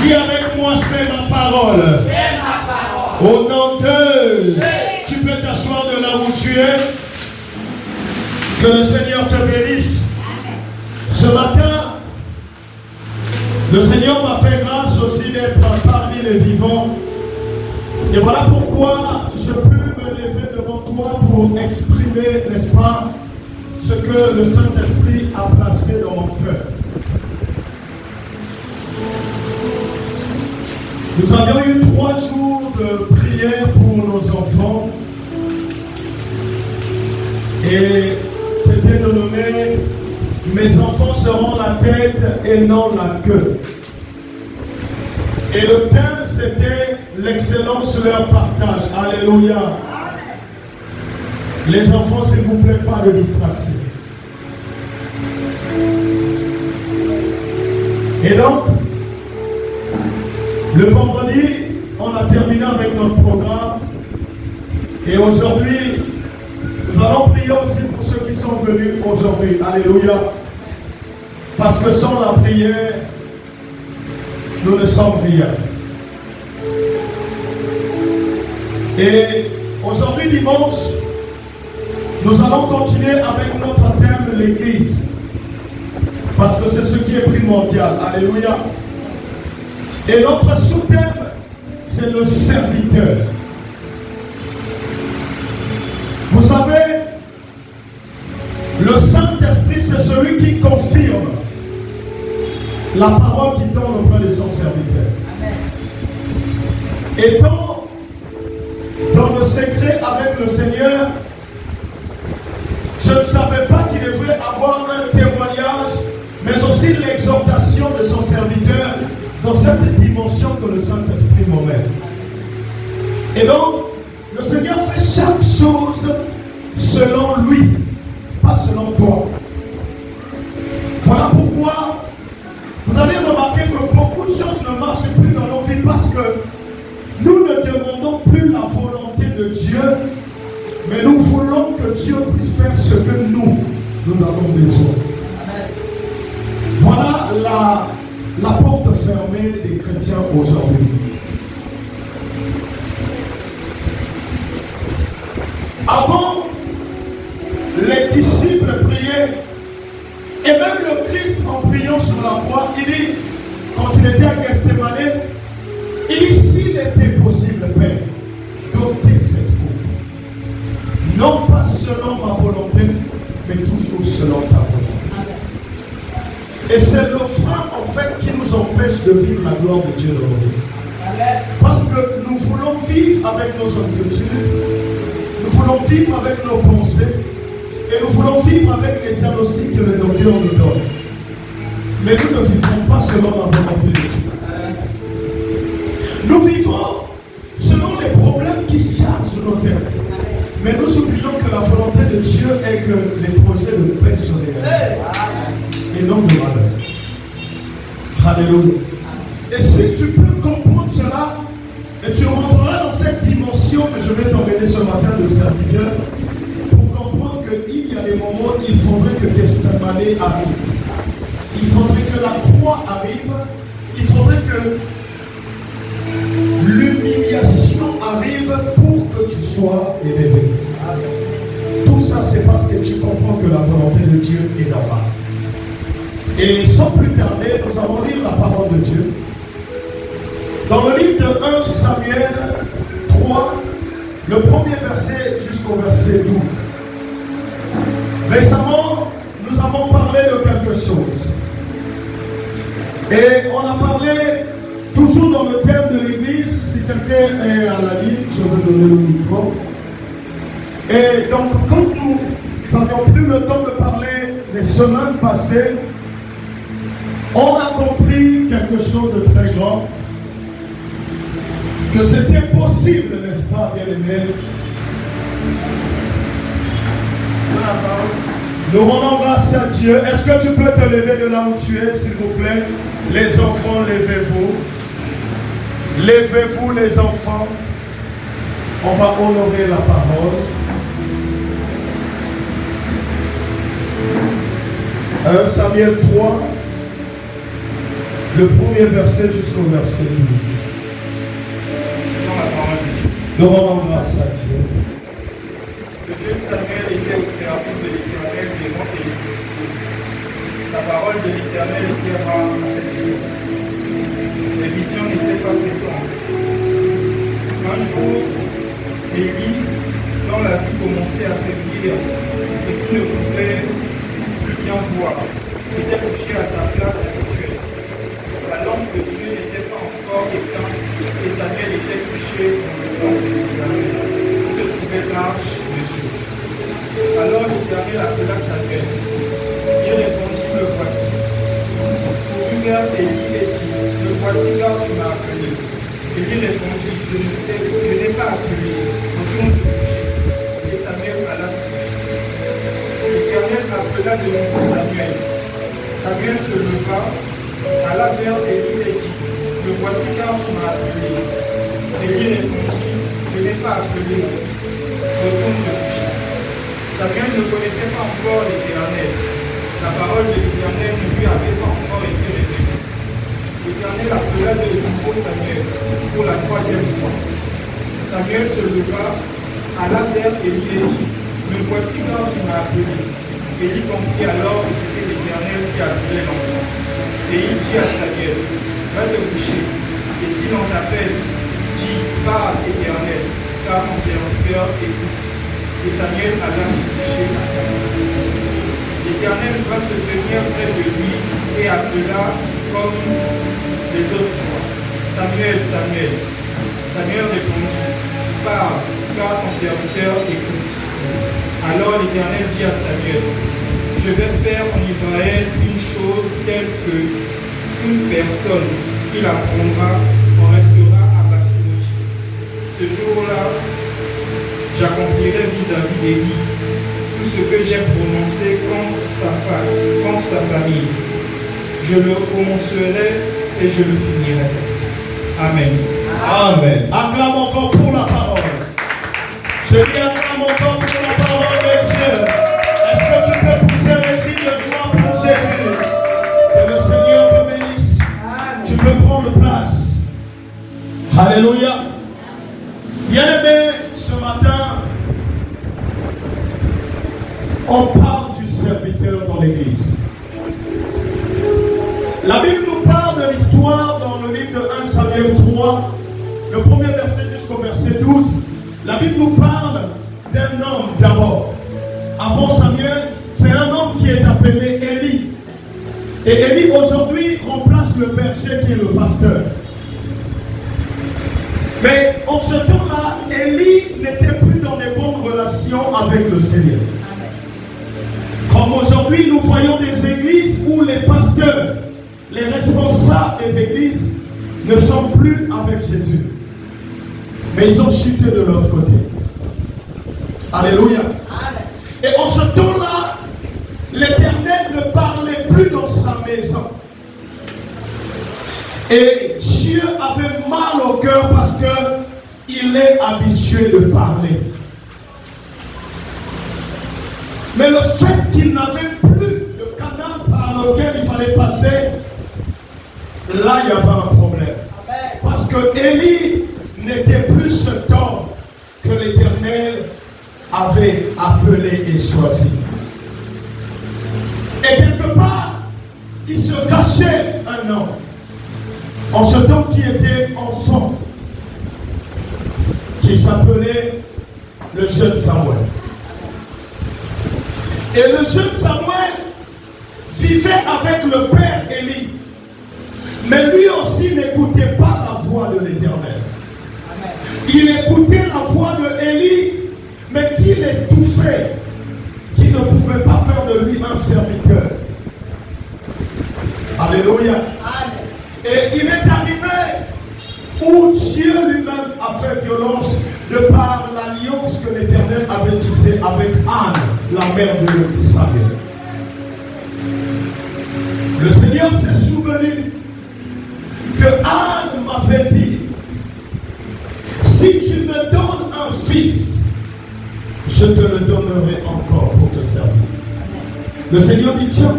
Dis avec moi, c'est ma parole. C'est ma parole. Au nom de... Tu peux t'asseoir de là où tu es. Que le Seigneur te bénisse. Ce matin, le Seigneur m'a fait grâce aussi d'être parmi les vivants. Et voilà pourquoi je peux me lever devant toi pour exprimer, n'est-ce pas, ce que le Saint-Esprit a placé dans mon cœur. Nous avions eu 3 jours de prière pour nos enfants. Et c'était de nommer « Mes enfants seront la tête et non la queue ». Et le thème c'était « L'excellence leur partage ». Alléluia. Les enfants, s'il vous plaît, pas de distraction. Et donc, le vendredi, on a terminé avec notre programme. Et aujourd'hui, nous allons prier aussi pour ceux qui sont venus aujourd'hui. Alléluia. Parce que sans la prière, nous ne sommes rien. Et aujourd'hui, dimanche, nous allons continuer avec notre thème de l'Église. Parce que c'est ce qui est primordial. Alléluia. Et notre sous-thème, c'est le serviteur. Vous savez, le Saint-Esprit, c'est celui qui confirme la parole qui donne auprès de son serviteur. Amen. Et dans le secret avec le Seigneur, je ne savais pas qu'il devrait avoir un témoignage, mais aussi l'exhortation de son serviteur dans cette dimension que le Saint-Esprit m'emmène. Et donc, le Seigneur fait chaque chose selon lui, pas selon toi. Voilà pourquoi vous allez remarquer que beaucoup de choses ne marchent plus dans nos vies parce que nous ne demandons plus la volonté de Dieu, mais nous voulons que Dieu puisse faire ce que nous avons besoin. Voilà la porte fermée des chrétiens aujourd'hui. Avant, les disciples priaient, et même le Christ en priant sur la croix, il dit, quand il était à Gethsémane, il dit, s'il était possible, Père, d'ôter cette coupe. Non pas selon ma volonté, mais toujours selon ta volonté. Et c'est le frein en fait qui nous empêche de vivre la gloire de Dieu dans nos vies. Parce que nous voulons vivre avec nos inquiétudes, nous voulons vivre avec nos pensées, et nous voulons vivre avec les diagnostics que le docteur nous donne. Mais nous ne vivons pas selon la volonté de Dieu. Nous vivons selon les problèmes qui chargent nos têtes. Mais nous oublions que la volonté de Dieu est que les projets de paix se réalisent. Et non de malheur. Alléluia. Et si tu peux comprendre cela, et tu rentreras dans cette dimension que je vais t'emmener ce matin de serviteur, pour comprendre qu'il y a des moments où il faudrait que Gethsémane arrive. Il faudrait que la croix arrive. Il faudrait que l'humiliation arrive pour que tu sois élevé. Tout ça, c'est parce que tu comprends que la volonté de Dieu est là-bas. Et sans plus tarder, nous allons lire la parole de Dieu. Dans le livre de 1 Samuel 3, le premier verset jusqu'au verset 12. Récemment, nous avons parlé de quelque chose. Et on a parlé toujours dans le thème de l'église. Si quelqu'un est à la ligne, je vais donner le micro. Et donc, quand nous n'avions plus le temps de parler les semaines passées, on a compris quelque chose de très grand. Que c'était possible, n'est-ce pas, bien-aimé? Nous rendons grâce à Dieu. Est-ce que tu peux te lever de là où tu es, s'il vous plaît? Les enfants, levez-vous. Levez-vous, les enfants. On va honorer la parole. 1 Samuel 3. Le premier verset jusqu'au verset 12. Dans la parole de Dieu. Nous rendons grâce à Dieu. Le jeune Samuel était au service de l'Éternel durant Élie. La parole de l'Éternel était rare à cette jour. Les visions n'étaient pas fréquentes. Un jour, Élie, dont la vue commençait à faiblir et qui ne pouvait plus bien voir, était couché à sa place habituelle. La lampe de Dieu n'était pas encore éteinte et Samuel était couché dans le temple où se trouvait l'arche de Dieu. Alors l'Éternel appela Samuel. Il répondit, le voici. Il regarde Élie et dit, le voici car tu m'as appelé. Élie répondit, je n'ai pas appelé, retourne te coucher. Et Samuel alla se coucher. L'Éternel appela de nouveau Samuel. Samuel se leva, alla vers Élie et dit, le voici car tu m'as appelé. Élie répondit, je n'ai pas appelé mon fils, retourne te coucher. Samuel ne connaissait pas encore l'Éternel. La parole de l'Éternel ne lui avait pas encore été révélée. L'Éternel appela de nouveau Samuel pour la troisième fois. Samuel se leva, alla vers Élie et dit, me voici car tu m'as appelé. Élie comprit alors que c'était l'Éternel qui appelait l'enfant. Et il dit à Samuel, va te coucher. Et si l'on t'appelle, dis, parle Éternel, car mon serviteur écoute. Et Samuel alla se coucher à sa place. L'Éternel va se tenir près de lui et appela comme les autres fois. Samuel, Samuel. Samuel répondit, parle, car ton serviteur écoute. Alors l'Éternel dit à Samuel, je vais faire en Israël une chose telle que une personne qui l'apprendra en restera abasourdi. Ce jour-là, j'accomplirai vis-à-vis d'Élie tout ce que j'ai prononcé contre sa famille. Je le commencerai et je le finirai. Amen. Amen. Acclame encore pour la parole. Je dis acclame encore pour la parole de Dieu. Est-ce que tu peux pousser les cris de joie pour Jésus? Que le Seigneur te bénisse. Tu peux prendre place. Alléluia. Bien-aimés, ce matin, on parle du serviteur dans l'église. La Bible nous parle de l'histoire dans le livre de 1 Samuel 3, le premier verset jusqu'au verset 12. La Bible nous parle d'un homme d'abord. Avant Samuel, c'est un homme qui est appelé Élie. Et Élie aujourd'hui remplace le berger qui est le pasteur. Mais en ce temps-là, Élie n'était plus dans les bonnes relations avec le Seigneur. Comme aujourd'hui, nous voyons des églises où les pasteurs, les responsables des églises ne sont plus avec Jésus. Mais ils ont chuté de l'autre côté. Alléluia. Et en ce temps-là, l'Éternel ne parlait plus dans sa maison. Et Dieu avait mal au cœur parce qu'il est habitué de parler. Mais le fait qu'il n'avait plus de canal par lequel il fallait passer, là il y avait un problème. Parce que Élie n'était plus ce temps que l'Éternel avait appelé et choisi. Et quelque part, il se cachait un homme. En ce temps qui était enfant, qui s'appelait le jeune Samuel. Et le jeune Samuel vivait avec le père Élie. Mais lui aussi n'écoutait pas la voix de l'Éternel. Il écoutait la voix de Élie, mais qui l'étouffait, qui ne pouvait pas faire de lui un serviteur. Alléluia. Et il est arrivé où Dieu lui-même a fait violence de par l'alliance que l'Éternel avait tissée avec Anne, la mère de Samuel. Le Seigneur s'est souvenu que Anne m'avait dit, si tu me donnes un fils, je te le donnerai encore pour te servir. Le Seigneur dit, tiens,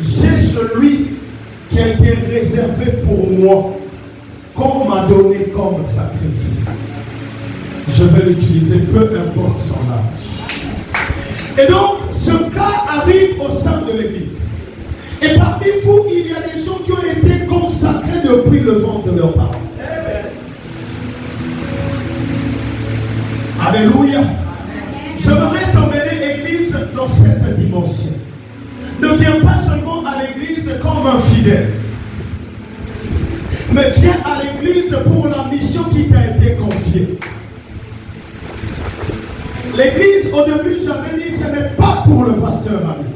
j'ai celui qui a été réservé pour moi, qu'on m'a donné comme sacrifice, je vais l'utiliser, peu importe son âge. Et donc, ce cas arrive au sein de l'Église. Et parmi vous, il y a des gens qui ont été consacrés depuis le ventre de leurs parents. Alléluia. J'aimerais t'emmener l'Église dans cette dimension. Ne viens pas seulement à l'Église comme un fidèle, mais viens à l'Église pour la mission qui t'a été confiée. L'Église, au début, j'avais dit, ce n'est pas pour le pasteur Ami.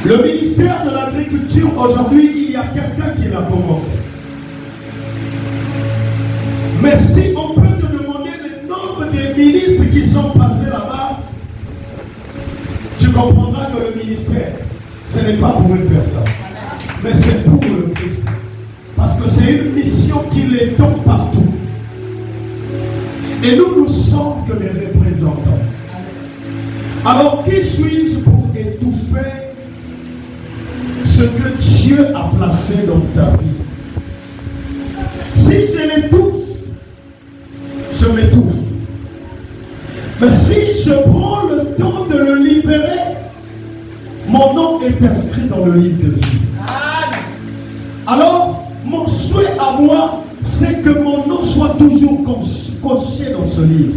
Le ministère de l'Agriculture, aujourd'hui, il y a quelqu'un qui l'a commencé. Mais si on peut te demander le nombre des ministres qui sont passés là-bas, tu comprendras que le ministère, ce n'est pas pour une personne, mais c'est pour le Christ. Parce que c'est une mission qui l'étend partout. Et nous, nous sommes que les représentants. Alors, qui suis-je pour étouffer ce que Dieu a placé dans ta vie? Si je l'étouffe, je m'étouffe. Mais si je prends le temps de le libérer, mon nom est inscrit dans le livre de vie. Alors, mon souhait à moi, c'est que mon nom soit toujours coché dans ce livre.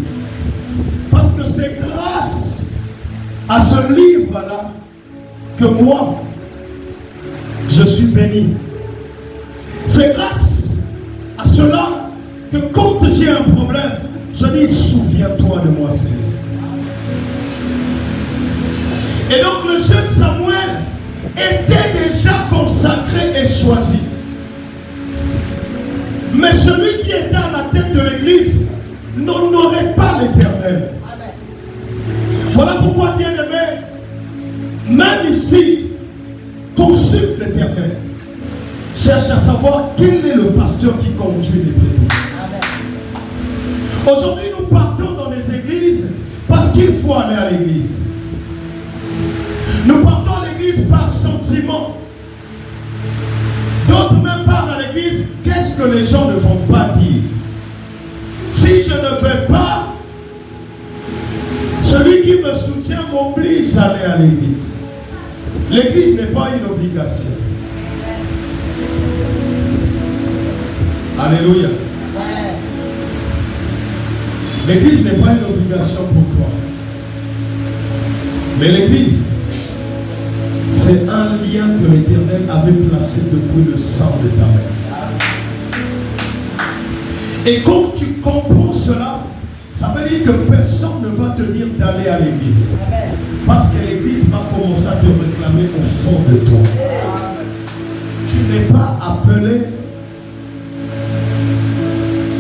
Parce que c'est grâce à ce livre-là que moi, je suis béni. C'est grâce à cela que quand j'ai un problème, je dis, souviens-toi de moi, Seigneur. Et donc le jeune Samuel était déjà consacré et choisi. Mais celui qui était à la tête de l'Église n'honorait pas l'Éternel. Voilà pourquoi, bien aimé, même ici, consulte l'Éternel. Cherche à savoir quel est le pasteur qui conduit les brebis. Aujourd'hui, nous partons dans les églises parce qu'il faut aller à l'église. Nous partons à l'église par sentiment. D'autres même partent à l'église. Qu'est-ce que les gens ne vont pas dire? Si je ne vais pas, celui qui me soutient m'oblige à aller à l'église. L'église n'est pas une obligation. Alléluia. L'église n'est pas une obligation pour toi. Mais l'église, c'est un lien que l'Éternel avait placé depuis le sang de ta mère. Et quand tu comprends cela, ça veut dire que personne ne va te dire d'aller à l'église. Parce que l'église va commencer à te réclamer au fond de toi. Tu n'es pas appelé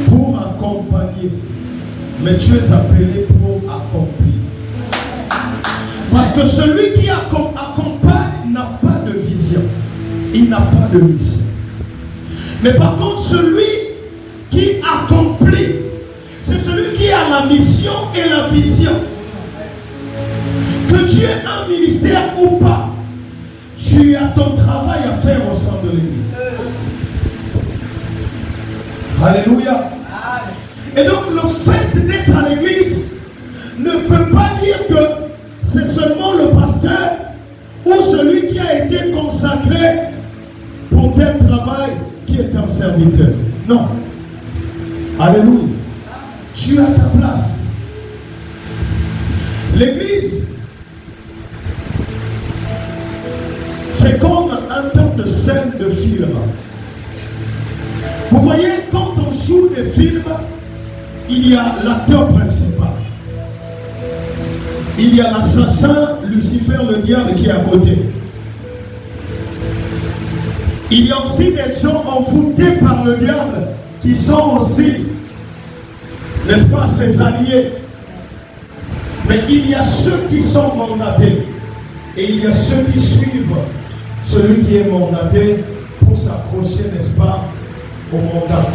pour accompagner, mais tu es appelé pour accomplir. Parce que celui qui accompagne n'a pas de vision. Il n'a pas de mission. Mais par contre, celui qui accomplit, c'est celui qui a la mission et la vision. Que tu aies un ministère ou pas, tu as ton travail à faire au sein de l'église. Alléluia. Et donc le fait d'être à l'église ne veut pas dire que c'est seulement le pasteur ou celui qui a été consacré pour tel travail qui est un serviteur. Non. Alléluia. Tu as ta place. L'église, c'est comme un temps de scène de film. Vous voyez, quand on joue des films, il y a l'acteur principal. Il y a l'assassin, Lucifer, le diable, qui est à côté. Il y a aussi des gens envoûtés par le diable qui sont aussi, n'est-ce pas, ses alliés. Mais il y a ceux qui sont mandatés et il y a ceux qui suivent celui qui est mandaté pour s'accrocher, n'est-ce pas, au mandat.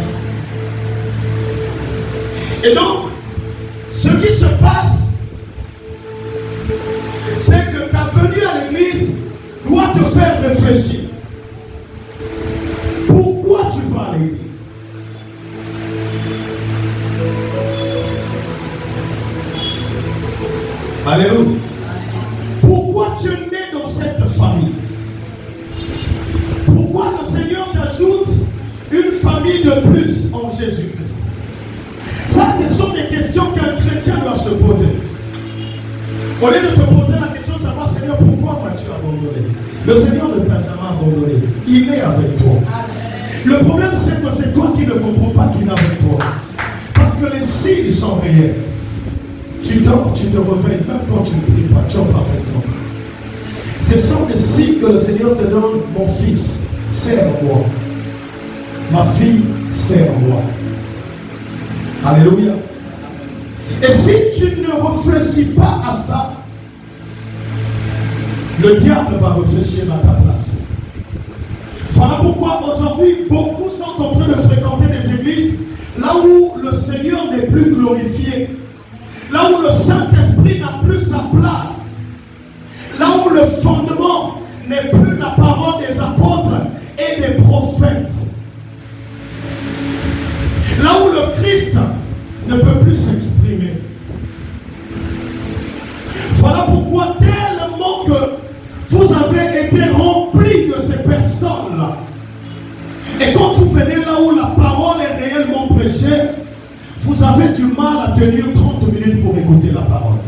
Et donc, ce qui se passe, c'est que ta venue à l'église doit te faire réfléchir. Alléluia. Pourquoi tu es né dans cette famille? Pourquoi le Seigneur t'ajoute une famille de plus en Jésus-Christ? Ça, ce sont des questions qu'un chrétien doit se poser. Au lieu de te poser la question de savoir, Seigneur, pourquoi m'as-tu abandonné? Le Seigneur ne t'a jamais abandonné. Il est avec toi. Le problème, c'est que c'est toi qui ne comprends pas qu'il est avec toi. Parce que les signes sont réels. Tu dors, tu te réveilles, même quand tu ne pries pas, tu es en parfaite santé. Ce sont des signes que le Seigneur te donne. Mon fils, sers-moi. Ma fille, sers-moi. Alléluia. Et si tu ne réfléchis pas à ça, le diable va réfléchir à ta place. Voilà pourquoi aujourd'hui, beaucoup sont en train de fréquenter des églises là où le Seigneur n'est plus glorifié, là où le Saint-Esprit n'a plus sa place, là où le fondement n'est plus la parole des apôtres et des prophètes, là où le Christ ne peut plus s'exprimer. Voilà pourquoi tellement que vous avez été remplis de ces personnes-là. Et quand vous venez là où la parole est réellement prêchée, vous avez du mal à tenir 30 minutes pour écouter la parole.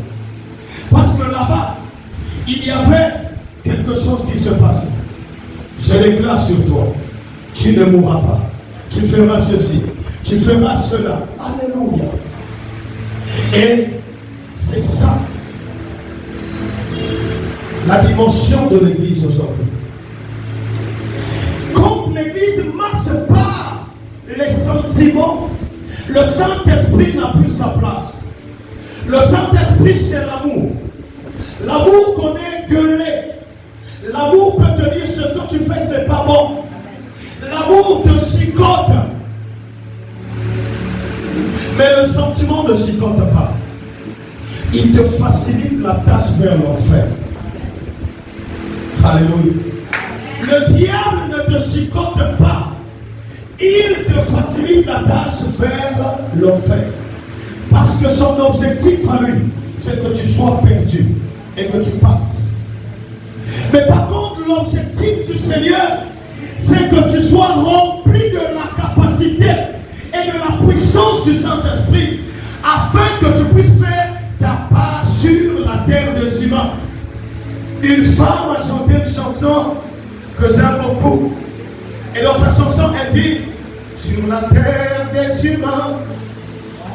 Parce que là-bas, il y avait quelque chose qui se passait. Je l'éclate sur toi. Tu ne mourras pas. Tu feras ceci. Tu feras cela. Alléluia. Et c'est ça la dimension de l'église aujourd'hui. Quand l'église marche par les sentiments, le Saint-Esprit n'a plus sa place. Le Saint-Esprit, c'est l'amour. L'amour connaît gueuler. L'amour peut te dire ce que tu fais, c'est pas bon. L'amour te chicote. Mais le sentiment ne chicote pas. Il te facilite la tâche vers l'enfer. Alléluia. Le diable ne te chicote pas. Il te facilite la tâche vers l'enfer. Parce que son objectif à lui, c'est que tu sois perdu et que tu partes. Mais par contre, l'objectif du Seigneur, c'est que tu sois rempli de la capacité et de la puissance du Saint-Esprit, afin que tu puisses faire ta part sur la terre des humains. Une femme a chanté une chanson que j'aime beaucoup. Et dans sa chanson, elle dit: sur la terre des humains,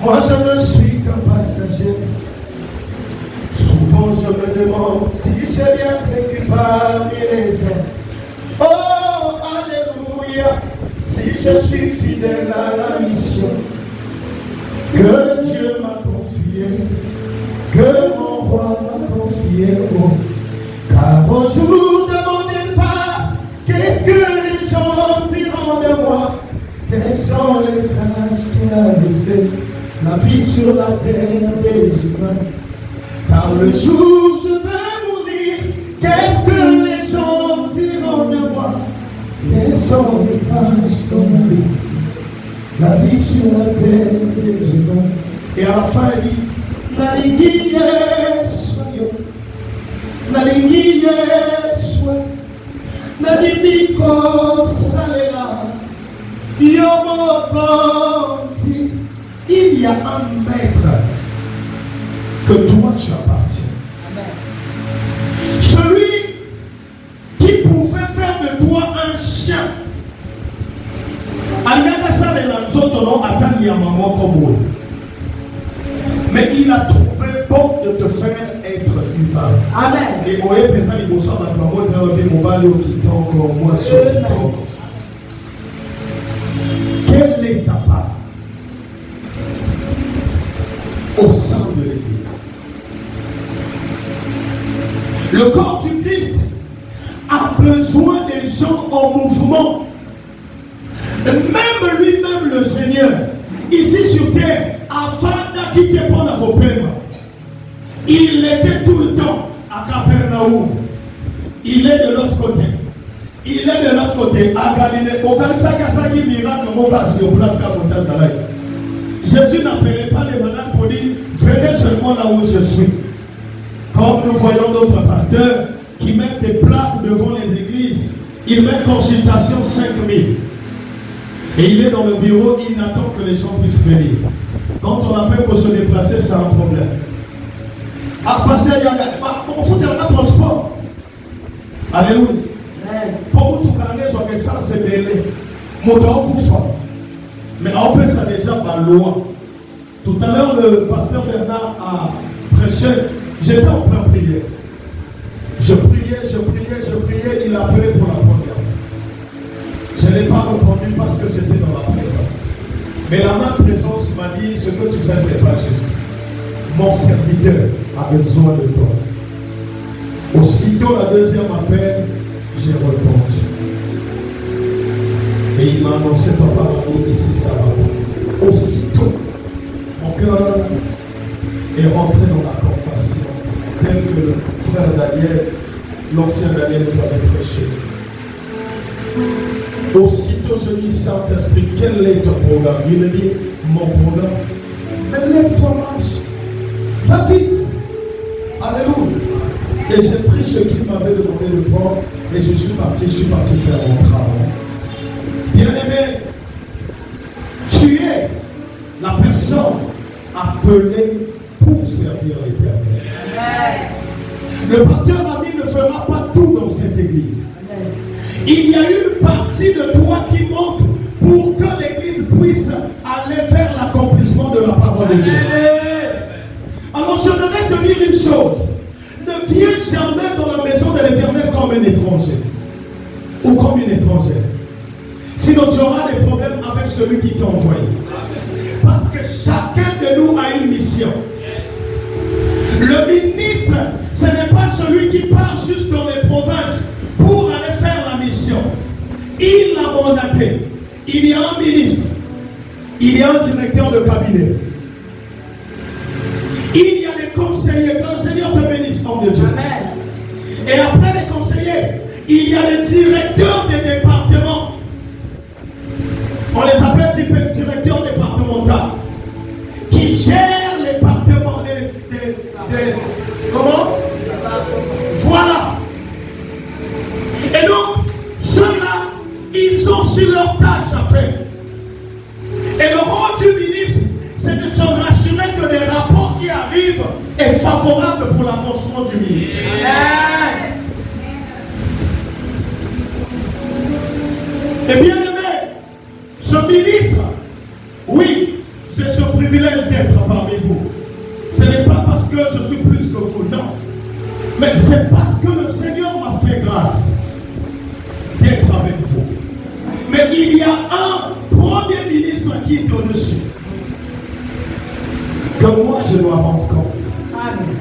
moi je ne suis qu'un passager. Souvent je me demande si j'ai bien vécu parmi les hommes. Oh, alléluia, si je suis fidèle à la mission que Dieu m'a confiée, que mon roi m'a confiée. Oh, car au jour de mon départ, qu'est-ce que les gens diront de moi? Quelles sont les tâches qu'il a laissées? La vie sur la terre des humains. Car le jour où je vais mourir, qu'est-ce que les gens diront de moi? Quelles sont les tâches qu'on a laissées? La vie sur la terre des humains. Et à la fin, elle dit: Nalingi Yesu, Nalingi Yesu, Nalimiko Salela, Yomo Konti. Il y a un maître que toi tu appartiens. Amen. Celui qui pouvait faire de toi un chien. Mais il a trouvé bon de te faire être humain. Amen. Et au présent, il vous semble quelle est ta part au sein de l'Église? Le corps du Christ a besoin des gens en mouvement. Même lui-même, le Seigneur, ici sur terre, afin d'acquitter pour la paiement, il était tout le temps à Capernaum. Il est de l'autre côté. Il est de l'autre côté, à Galilée. Jésus n'appelait pas les malades pour dire: venez seulement là où je suis. Comme nous voyons d'autres pasteurs qui mettent des plaques devant les églises, ils mettent consultation 5000. Et il est dans le bureau, il attend que les gens puissent venir. Quand on appelle pour se déplacer, c'est un problème. À passer, il y a on fout un transport. Alléluia. Pour tout calmer, soit que ça c'est belé. Mais on peut ça déjà par loi. Tout à l'heure, le pasteur Bernard a prêché. J'étais en plein prière. Je priais, il appelait pour la première fois. Je n'ai pas répondu parce que j'étais dans la présence. Mais la même présence m'a dit, ce que tu fais, ce n'est pas juste. Mon serviteur a besoin de toi. Aussitôt la deuxième appel, j'ai répondu. Et il m'a annoncé, papa, ici ça va. Aussitôt, mon cœur est rentré dans la compassion, tel que le frère Daniel, l'ancien Daniel, nous avait prêché. Aussitôt, je dis, Saint-Esprit, quel est ton programme? Il me dit, mon programme. Mais lève-toi, marche. Va vite. Alléluia. Et j'ai pris ce qu'il m'avait demandé de prendre et je suis parti faire mon travail. Bien-aimé, tu es la personne appelée pour servir l'Éternel. Le pasteur Ami ne fera pas tout dans cette église. Il y a une partie de toi qui monte pour que l'église puisse aller vers l'accomplissement de la parole de Dieu. Alors je voudrais te dire une chose. Ne viens jamais dans la maison de l'Éternel comme un étranger ou comme une étrangère. Sinon tu auras des problèmes avec celui qui t'a envoyé. Parce que chacun de nous a une mission. Le ministre, ce n'est pas celui qui part juste dans les provinces pour aller faire la mission. Il l'a mandaté. Il y a un ministre. Il y a un directeur de cabinet. Il y a des conseillers. Que le Seigneur te bénisse, homme de Dieu. Amen. Et après les conseillers, il y a les directeurs des départements. On les appelle directeurs départementaux. Qui gèrent les départements. Comment? Voilà. Et donc, ceux-là, ils ont sur leur tâche à faire. Et le rôle du ministre, c'est de se rassurer que les rapports qui arrivent est favorable pour l'avancement du ministre. Et bien aimé, ce ministre, oui, j'ai ce privilège d'être parmi vous. Ce n'est pas parce que je suis plus que vous, non. Mais c'est parce que le Seigneur m'a fait grâce d'être avec vous. Mais il y a un premier ministre qui est au-dessus. Que moi je dois rendre compte. Amen.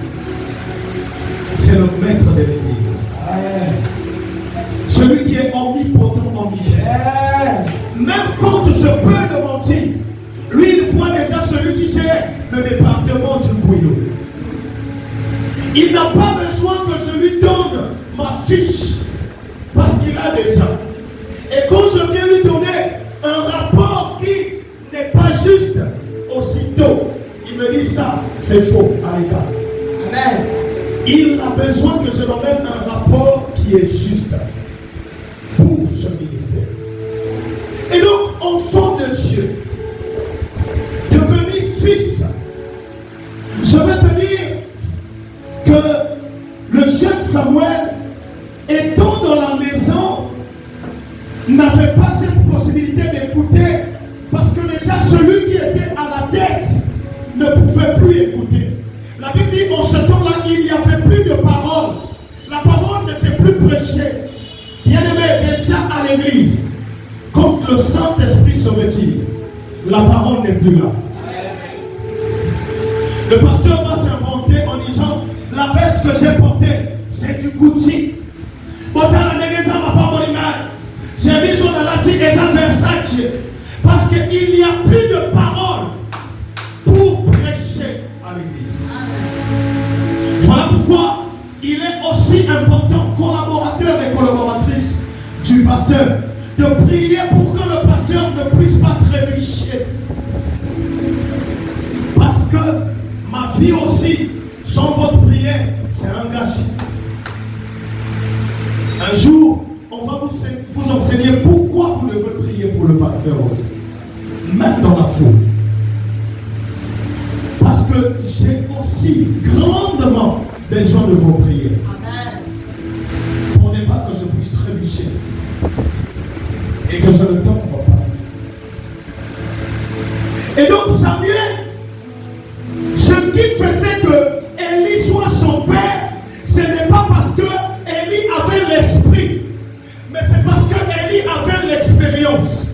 C'est le maître de l'église. Amen. Celui qui est omnipotent, omniprésent. Même quand je peux le mentir, lui il voit déjà celui qui gère le département du Bouillon. Il n'a pas besoin que je lui donne ma fiche parce qu'il a déjà. Et quand je viens lui donner un rapport qui n'est pas juste, aussitôt il me dit ça, c'est faux, à l'écart. Amen. Il a besoin que je lui donne un rapport qui est juste pour ce ministère. Et donc, enfant de Dieu, devenu fils, je vais te dire que le jeune Samuel, étant dans la maison, n'avait pas cette possibilité d'écouter parce que déjà celui qui était à la tête ne pouvait plus écouter. La Bible dit en ce temps-là, il n'y avait plus de parole. La parole n'était plus prêchée. Bien aimé, déjà à l'église, quand le Saint-Esprit se retire, la parole n'est plus là. Le pasteur va s'inventer en disant, la veste que j'ai portée, c'est du Gucci. J'ai mis sur la latine et ça Versace. Parce qu'il n'y a plus de parole pour prêcher à l'église. Voilà pourquoi il est aussi important, collaborateur et collaboratrice du pasteur, de prier pour que le pasteur ne puisse pas trébucher. Parce que ma vie aussi, sans votre prière, C'est un gâchis. Un jour, on va vous enseigner pourquoi vous devez prier pour le pasteur aussi. Même dans la foule. Parce que j'ai aussi grandement besoin de vos prières. Amen. Pour ne pas que je puisse trébucher et que je ne tombe pas. Et donc Samuel, ce qui faisait que Élie soit son père, ce n'est pas parce que Élie avait l'esprit, mais c'est parce que Élie avait l'expérience.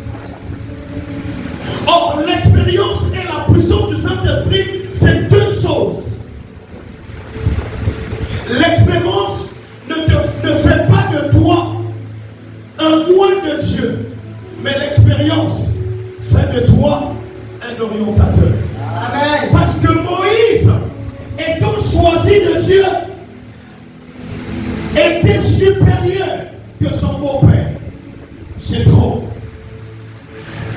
Or, l'expérience et la puissance du Saint-Esprit, c'est deux choses. L'expérience ne fait pas de toi un loin de Dieu, mais l'expérience fait de toi un orientateur. Amen. Parce que Moïse, étant choisi de Dieu, était supérieur que son beau-père, Jéthro.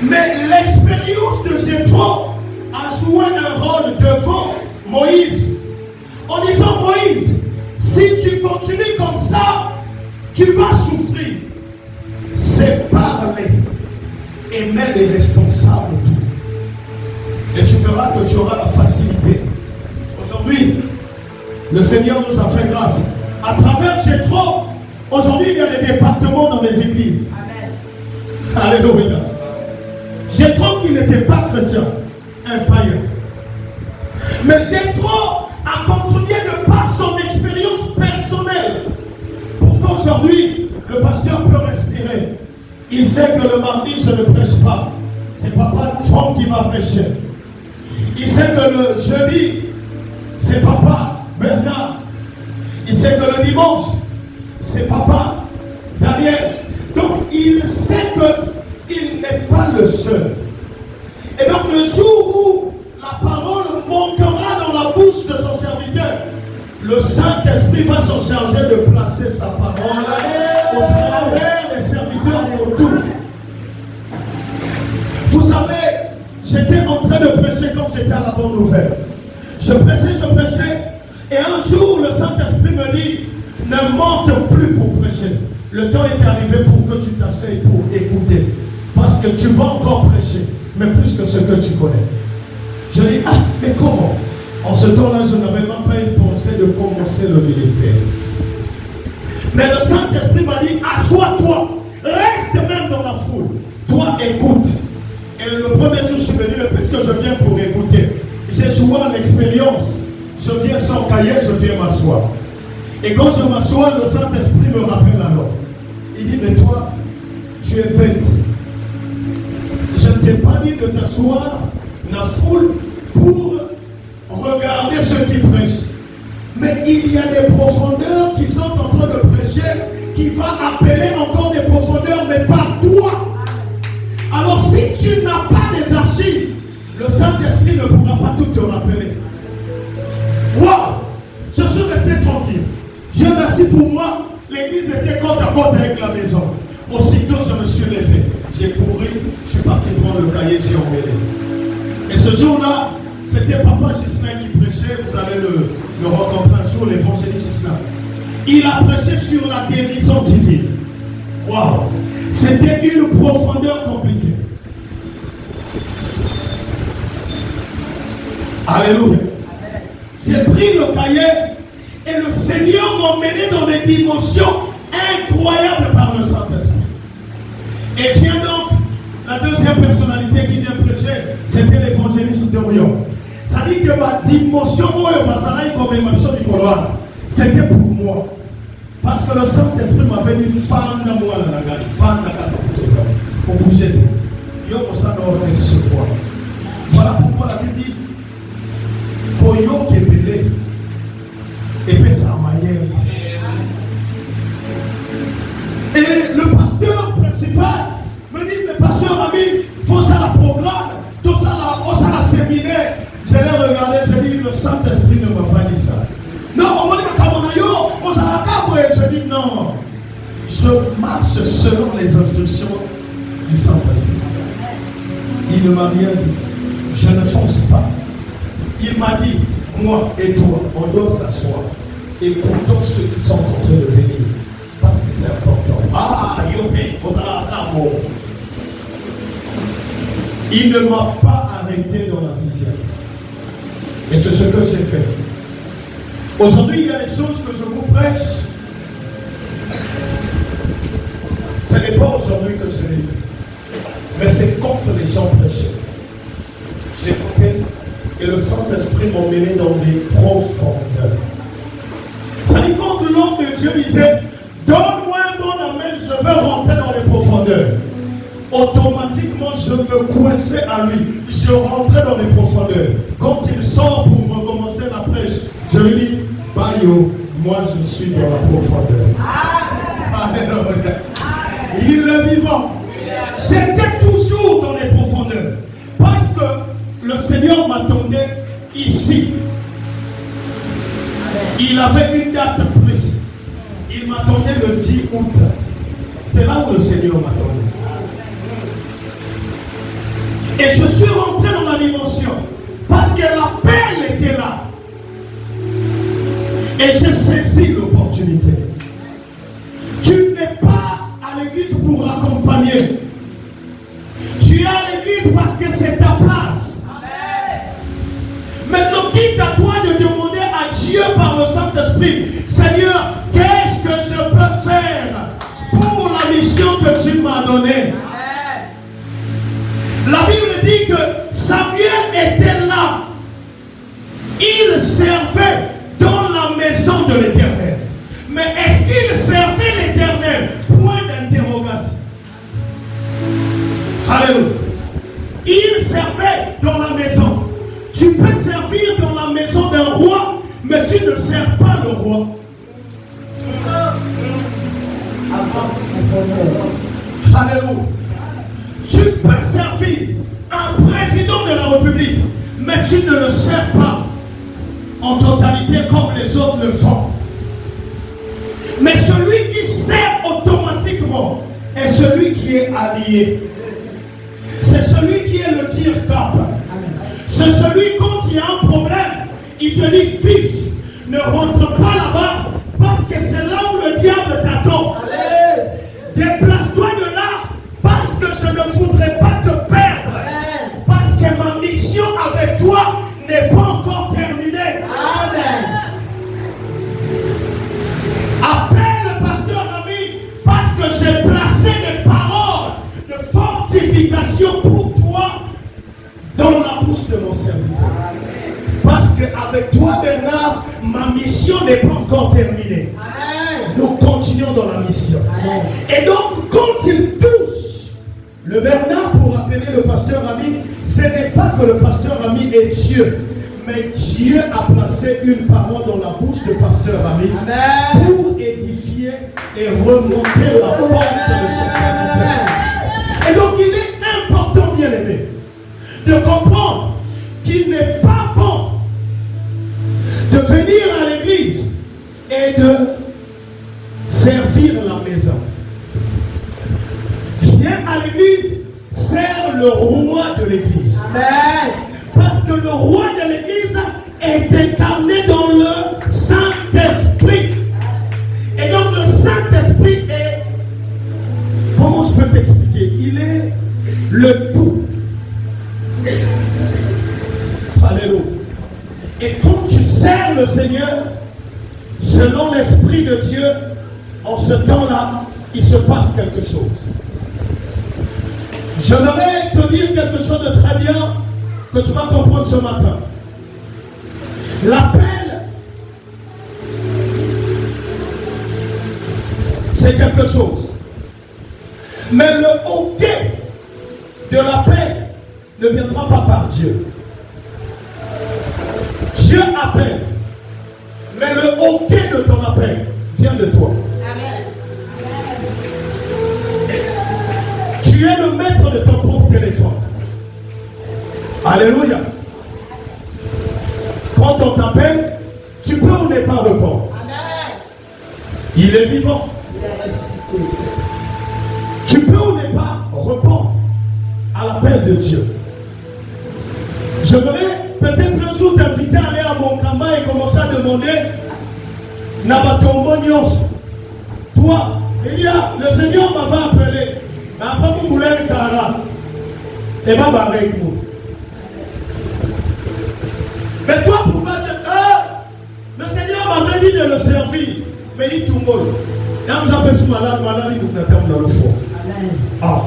Mais l'expérience de Jéthro a joué un rôle devant Moïse, en disant: Moïse, si tu continues comme ça, tu vas souffrir. C'est parler et mettre les responsables tout. Et tu verras que tu auras la facilité. Aujourd'hui, le Seigneur nous a fait grâce. À travers Jéthro, aujourd'hui, il y a des départements dans les églises. Amen. Alléluia. Jéthro qui n'était pas chrétien, un païen. Mais Jéthro a continué de par son expérience personnelle. Pour qu'aujourd'hui, le pasteur peut respirer. Il sait que le mardi, je ne prêche pas. C'est papa Tom qui va prêcher. Il sait que le jeudi, c'est papa Bernard. Il sait que le dimanche, c'est papa Daniel. Donc il sait qu'il n'est pas le seul. Et donc le jour où la parole manquera dans la bouche de son serviteur, le Saint-Esprit va s'en charger de placer sa parole au travers des serviteurs autour. Vous savez, j'étais en train de prêcher quand j'étais à la bonne nouvelle. Je prêchais, et un jour le Saint-Esprit me dit: ne monte plus pour prêcher. Le temps est arrivé pour que tu t'asseyes pour écouter. Parce que tu vas encore prêcher, mais plus que ce que tu connais. Je dis: ah, mais comment? En ce temps-là, je n'avais même pas une pensée de commencer le ministère. Mais le Saint-Esprit m'a dit: assois-toi, reste même dans la foule. Toi, écoute. Et le premier jour, je suis venu, puisque je viens pour écouter. J'ai joué à l'expérience. Je viens sans cahier, je viens m'asseoir. Et quand je m'assois, le Saint-Esprit me rappelle alors. Il dit: mais toi, tu es bête. Je ne t'ai pas dit de t'asseoir dans la foule pour regarder ceux qui prêchent. Mais il y a des profondeurs qui sont en train de prêcher, qui va appeler encore des profondeurs, mais pas toi. Alors si tu n'as pas des archives, le Saint-Esprit ne pourra pas tout te rappeler. Waouh! Je suis resté tranquille. Dieu merci pour moi, l'église était côte à côte avec la maison. Aussitôt je me suis levé, j'ai couru, je suis parti prendre le cahier, j'ai emmêlé. Et ce jour-là, c'était Papa Gislain qui prêchait, vous allez le rencontrer un jour, l'évangéliste Gislain. Il a prêché sur la guérison divine. Waouh! C'était une profondeur compliquée. Alléluia. J'ai pris le cahier et le Seigneur m'a emmené dans des dimensions incroyables par le Saint-Esprit. Et vient donc la deuxième personnalité qui vient prêcher, c'était l'évangéliste de Rion. Ça dit que ma dimension, c'était pour moi. Parce que le Saint-Esprit m'avait dit: fan de moi la gare, fan de Katokotosa, pour bouger. Yo, ça doit recevoir. Voilà pourquoi la Bible dit: Koyo Kebele, et puis ça maillère. Et le pasteur principal me dit: mais pasteur Ami, il faut ça la programme, tout ça la séminaire. Je l'ai regardé, je dis: le Saint-Esprit ne m'a pas dit ça. Non, on va dire que je dis: non, je marche selon les instructions du Saint-Esprit. Il ne m'a rien dit. Je ne fonce pas. Il m'a dit: moi et toi, on doit s'asseoir. écoutons ceux qui sont en train de venir. Parce que c'est important. Ah, Yopé, il ne m'a pas arrêté dans la vision. Et c'est ce que j'ai fait. Aujourd'hui, il y a des choses que je vous prêche. Ce n'est pas aujourd'hui que je l'ai dit. Mais c'est contre les gens prêchés. J'écoutais et le Saint-Esprit m'a mené dans des profondeurs. Ça dit quand l'homme de Dieu disait, donne-moi un bon amen, je veux rentrer dans les profondeurs. Automatiquement, je me coinçais à lui. Je rentrais dans les profondeurs. Quand il sort pour recommencer la prêche, je lui dis, Bayo, moi je suis dans la profondeur. Alléluia. Il est vivant. J'étais toujours dans les profondeurs. Parce que le Seigneur m'attendait ici. Il avait une date précise. Il m'attendait le 10 août. C'est là où le Seigneur m'attendait. Et je suis rentré dans la dimension. Parce que l'appel était là. Et j'ai saisi l'opportunité. Tu n'es pas à l'église pour accompagner. Tu es à l'église parce que c'est ta place. Amen. Maintenant, quitte à toi de demander à Dieu par le Saint-Esprit, Seigneur, qu'est-ce que je peux faire pour la mission que tu m'as donnée? Amen. La Bible dit que Samuel était là. Il servait dans la maison de l'Éternel. Mais est-ce qu'il servait l'Éternel? Point d'interrogation. Alléluia. Il servait dans la maison. Tu peux servir dans la maison d'un roi, mais tu ne sers pas le roi. Alléluia. Tu peux servir un président de la République, mais tu ne le sers pas en totalité comme les autres le font. Mais celui qui sert automatiquement est celui qui est allié. C'est celui qui est le tir-cap. C'est celui, quand il y a un problème, il te dit, fils, ne rentre pas là-bas, parce que c'est là où le diable t'attend. Déplace-toi de là, parce que je ne voudrais pas te perdre. Parce que ma mission avec toi n'est pas encore terminée. Amen. Appelle pasteur ami, parce que j'ai placé des paroles de fortification pour toi dans la bouche de mon serviteur. Parce qu'avec toi, Bernard, ma mission n'est pas encore terminée. Amen. Nous continuons dans la mission. Amen. Et donc, quand il touche le Bernard pour appeler le pasteur ami, ce n'est pas que le pasteur ami est Dieu. Mais Dieu a placé une parole dans la bouche de pasteur ami. Amen. Pour édifier et remonter la force de son serviteur. Et donc il est important, bien aimé, de comprendre qu'il n'est pas bon de venir à l'église et de servir la maison. Viens à l'église, sers le roi de l'église. Amen. Parce que le roi de l'église est incarné dans le Saint-Esprit. Et donc le Saint-Esprit est, comment je peux t'expliquer? Il est le tout. Alléluia. Et quand tu sers le Seigneur, selon l'Esprit de Dieu, en ce temps-là, il se passe quelque chose. J'aimerais te dire quelque chose de très bien que tu vas comprendre ce matin. L'appel, c'est quelque chose. Mais le hoquet de l'appel ne viendra pas par Dieu. Dieu appelle. Mais le hoquet de ton appel vient de toi. Amen. Tu es le maître de ton propre téléphone. Alléluia. Quand on t'appelle, tu peux ou ne pas répondre. Amen. Il est vivant. Il est ressuscité. Tu peux ou ne pas répondre à l'appel de Dieu. Je voudrais peut-être un jour t'inviter à aller à mon campagne et commencer à demander Toi, il y a, le Seigneur m'avait appelé. Après, vous voulez un cara. Et va avec vous. Mais toi, pourquoi tu... le Seigneur m'avait dit de le servir. Mais il tombe. Et on vous appelle ce malade, il vous attend dans le foie. Ah.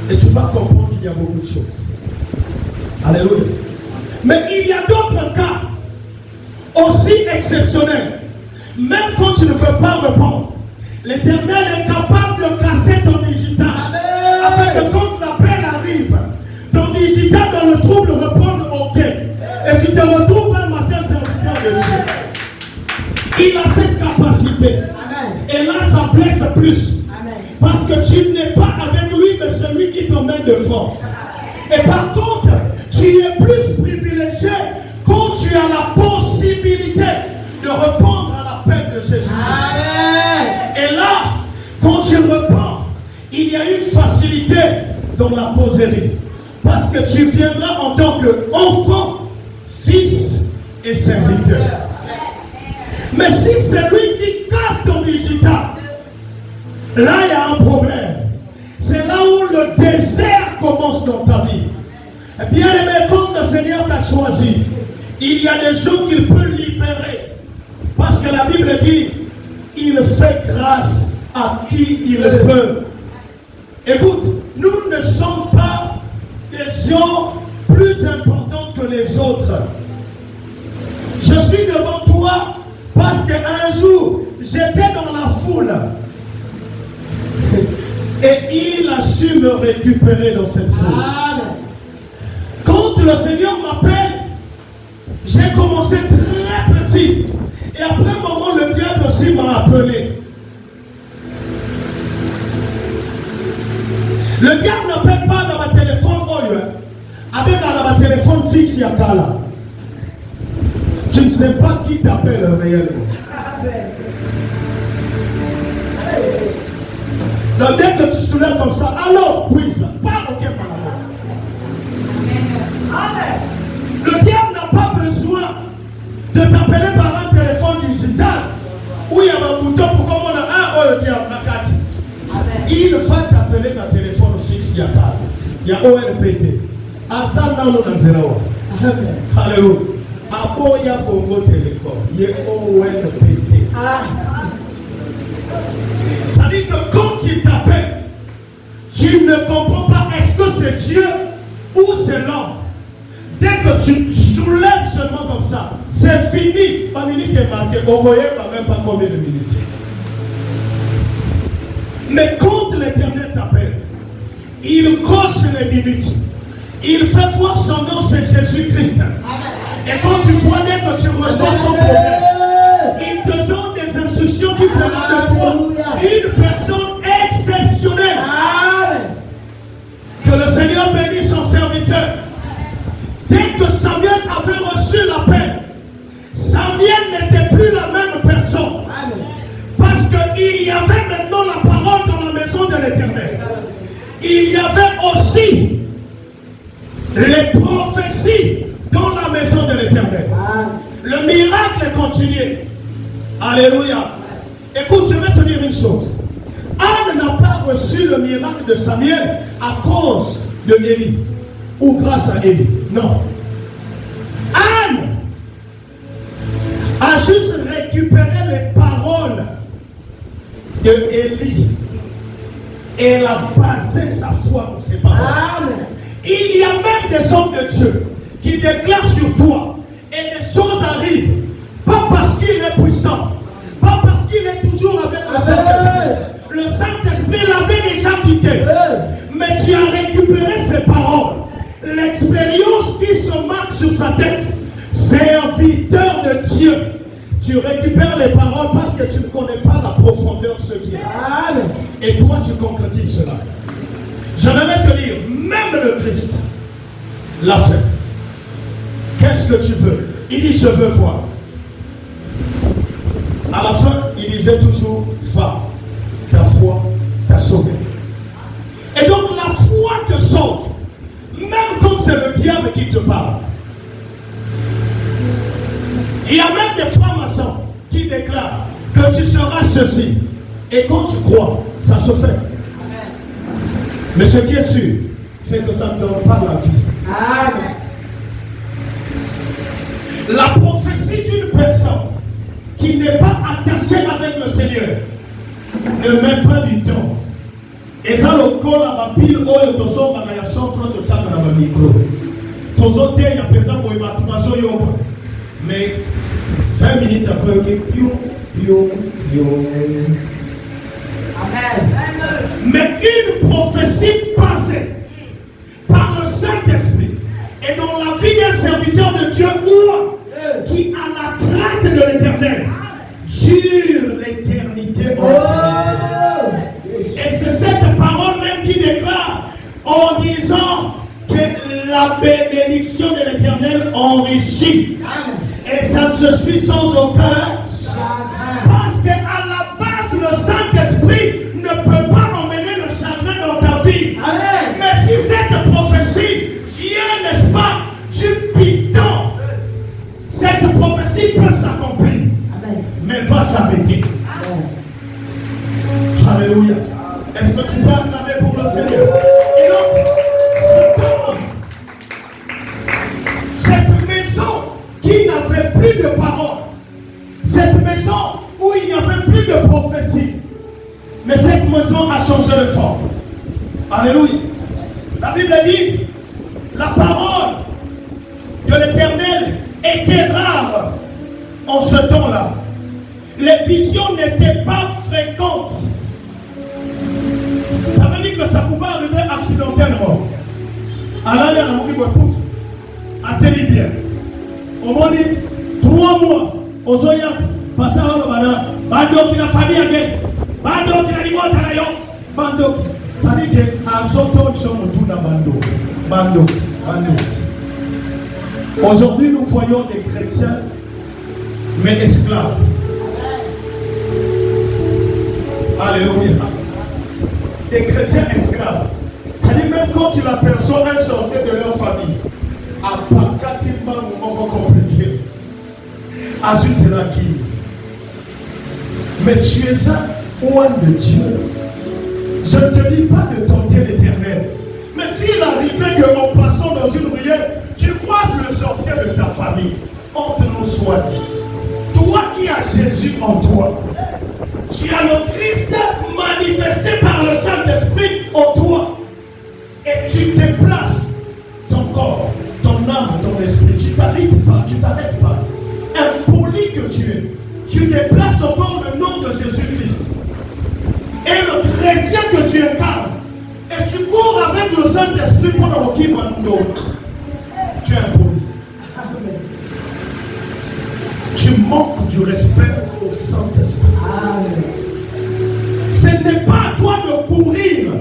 Et tu vas comprendre qu'il y a beaucoup de choses. Alléluia. Mais il y a d'autres cas aussi exceptionnels. Même quand tu ne veux pas répondre, l'Éternel est capable de casser ton digital. Afin que quand l'appel arrive, ton digital dans le trouble réponde OK. Et tu te retrouves un matin serviteur de Dieu. Il a cette capacité. Et là, ça blesse plus. Parce que tu n'es pas avec lui, mais celui qui t'emmène de force. Et par contre, tu es plus privilégié quand tu as la possibilité de répondre à l'appel de Jésus-Christ. Et là, quand tu réponds, il y a une facilité dans la poserie. Parce que tu viendras en tant qu'enfant, fils et serviteur. Mais si c'est lui qui casse ton digital, là il y a un problème. C'est là où le désert commence dans ta vie. Bien aimé, comme le Seigneur t'a choisi, il y a des gens qu'il peut libérer. Parce que la Bible dit, il fait grâce à qui il veut. Écoute, nous ne sommes pas des gens plus importants que les autres. Je suis devant toi parce qu'un jour, j'étais dans la foule. Et il a su me récupérer dans cette foule. Quand le Seigneur m'appelle, j'ai commencé très petit. Et après un moment, le diable aussi m'a appelé. Le diable n'appelle pas dans ma téléphone avec ma téléphone fixe Yakala. Tu ne sais pas qui t'appelle réellement. Donc dès que tu soulèves comme ça, alors, oui, ça part au par là. Le diable n'a pas besoin de t'appeler par un téléphone digital où il y a un bouton pour comment on a le diable n'a qu'à dire. Il va t'appeler dans téléphone fixe Yakala. Il y a OLPT. Asa na lo na zerawa. Alléluia. Aboya Bongo Télécom. Il y a OLPT. Ça dit que quand il t'appelle, tu ne comprends pas est-ce que c'est Dieu ou c'est l'homme. Dès que tu soulèves seulement comme ça, c'est fini. Ma minute est marquée. Vous voyez même pas combien de minutes. Mais quand l'Éternel t'appelle, il coche les minutes. Il fait voir son nom, c'est Jésus-Christ. Et quand tu vois, dès que tu reçois son problème, il te donne des instructions qui feront de toi une personne exceptionnelle. Que le Seigneur bénisse son serviteur. Dès que Samuel avait reçu l'appel, Samuel n'était plus la même personne. Parce qu'il y avait maintenant la parole dans la maison de l'Éternel. Il y avait aussi les prophéties dans la maison de l'Éternel. Le miracle est continué. Alléluia. Écoute, je vais te dire une chose. Anne n'a pas reçu le miracle de Samuel à cause de Élie ou grâce à Élie. Non. Anne a juste récupéré les paroles de Élie. Et elle a basé sa foi sur ces paroles. Il y a même des hommes de Dieu qui déclarent sur toi et des choses arrivent. Pas parce qu'il est puissant, pas parce qu'il est toujours avec le Saint-Esprit. Le Saint-Esprit l'avait déjà quitté. Mais tu as récupéré ses paroles. L'expérience qui se marque sur sa tête, serviteur de Dieu. Tu récupères les paroles parce que tu ne connais pas la profondeur de ce qui est. Et toi, tu concrétises cela. Je vais te dire, même le Christ l'a fait. Qu'est-ce que tu veux? Il dit, je veux voir. À la fin, il disait toujours, va, ta foi t'a sauvé. Et donc la foi te sauve. Même quand c'est le diable qui te parle. Il y a même des francs-maçons qui déclare que tu seras ceci. Et quand tu crois, ça se fait. Amen. Mais ce qui est sûr, c'est que ça ne donne pas la vie. Amen. La prophétie d'une personne qui n'est pas attachée avec le Seigneur ne met pas du temps. Et ça le col à ma pile, oh, et tout ça, il y a 100 francs de tchèque dans ma micro. Tous autres, il y a personne qui m'a. Mais 5 minutes après, il Amen. Mais une prophétie passée par le Saint-Esprit et dans la vie d'un serviteur de Dieu ou qui a la crainte de l'Éternel dure l'éternité. Et c'est cette parole même qui déclare en disant que la bénédiction de l'Éternel enrichit. Et ça ne se suit sans aucun chagrin. Parce qu'à la base, le Saint-Esprit ne peut pas emmener le chagrin dans ta vie. Amen. Mais si cette prophétie vient, n'est-ce pas, du piton, cette prophétie peut s'accomplir. Amen. Mais va s'arrêter. Alléluia. Est-ce que tu peux acclamer pour le Seigneur? Et donc, cette maison qui n'avait plus de parole, cette maison où il n'y avait plus de prophétie, mais cette maison a changé de forme. Alléluia. La Bible dit, la parole de l'Éternel était rare en ce temps-là. Les visions n'étaient pas fréquentes. Ça veut dire que ça pouvait arriver accidentellement. Alors, il y a un mot qui me pousse. Attendez bien. Au moins, 3 mois, aux Oya, passé à l'Obana, Bando qui la famille a gagné, Bando qui la limote à la yon, Bando. Ça veut dire qu'à Zoto, nous sommes tous dans Bando. Aujourd'hui, nous voyons des chrétiens, mais esclaves. Alléluia. Des chrétiens esclaves. C'est-à-dire même quand tu l'aperçois un sorcier de leur famille, à Pakatimba, un moment compliqué, Azut Elaki. Mais tu es un oint de Dieu. Je ne te dis pas de tenter l'Éternel. Mais s'il arrivait qu'en passant dans une ruelle, tu croises le sorcier de ta famille, entre nous soit dit, toi qui as Jésus en toi, tu as le Christ manifesté par le Saint-Esprit en toi. Et tu déplaces ton corps, ton âme, ton esprit. Tu t'arrêtes pas. Impoli que tu es. Tu déplaces encore le nom de Jésus-Christ. Et le chrétien que tu incarnes. Et tu cours avec le Saint-Esprit pour le qui d'autre. Tu es impoli. Tu manques du respect au Saint-Esprit. Ce n'est pas à toi de courir.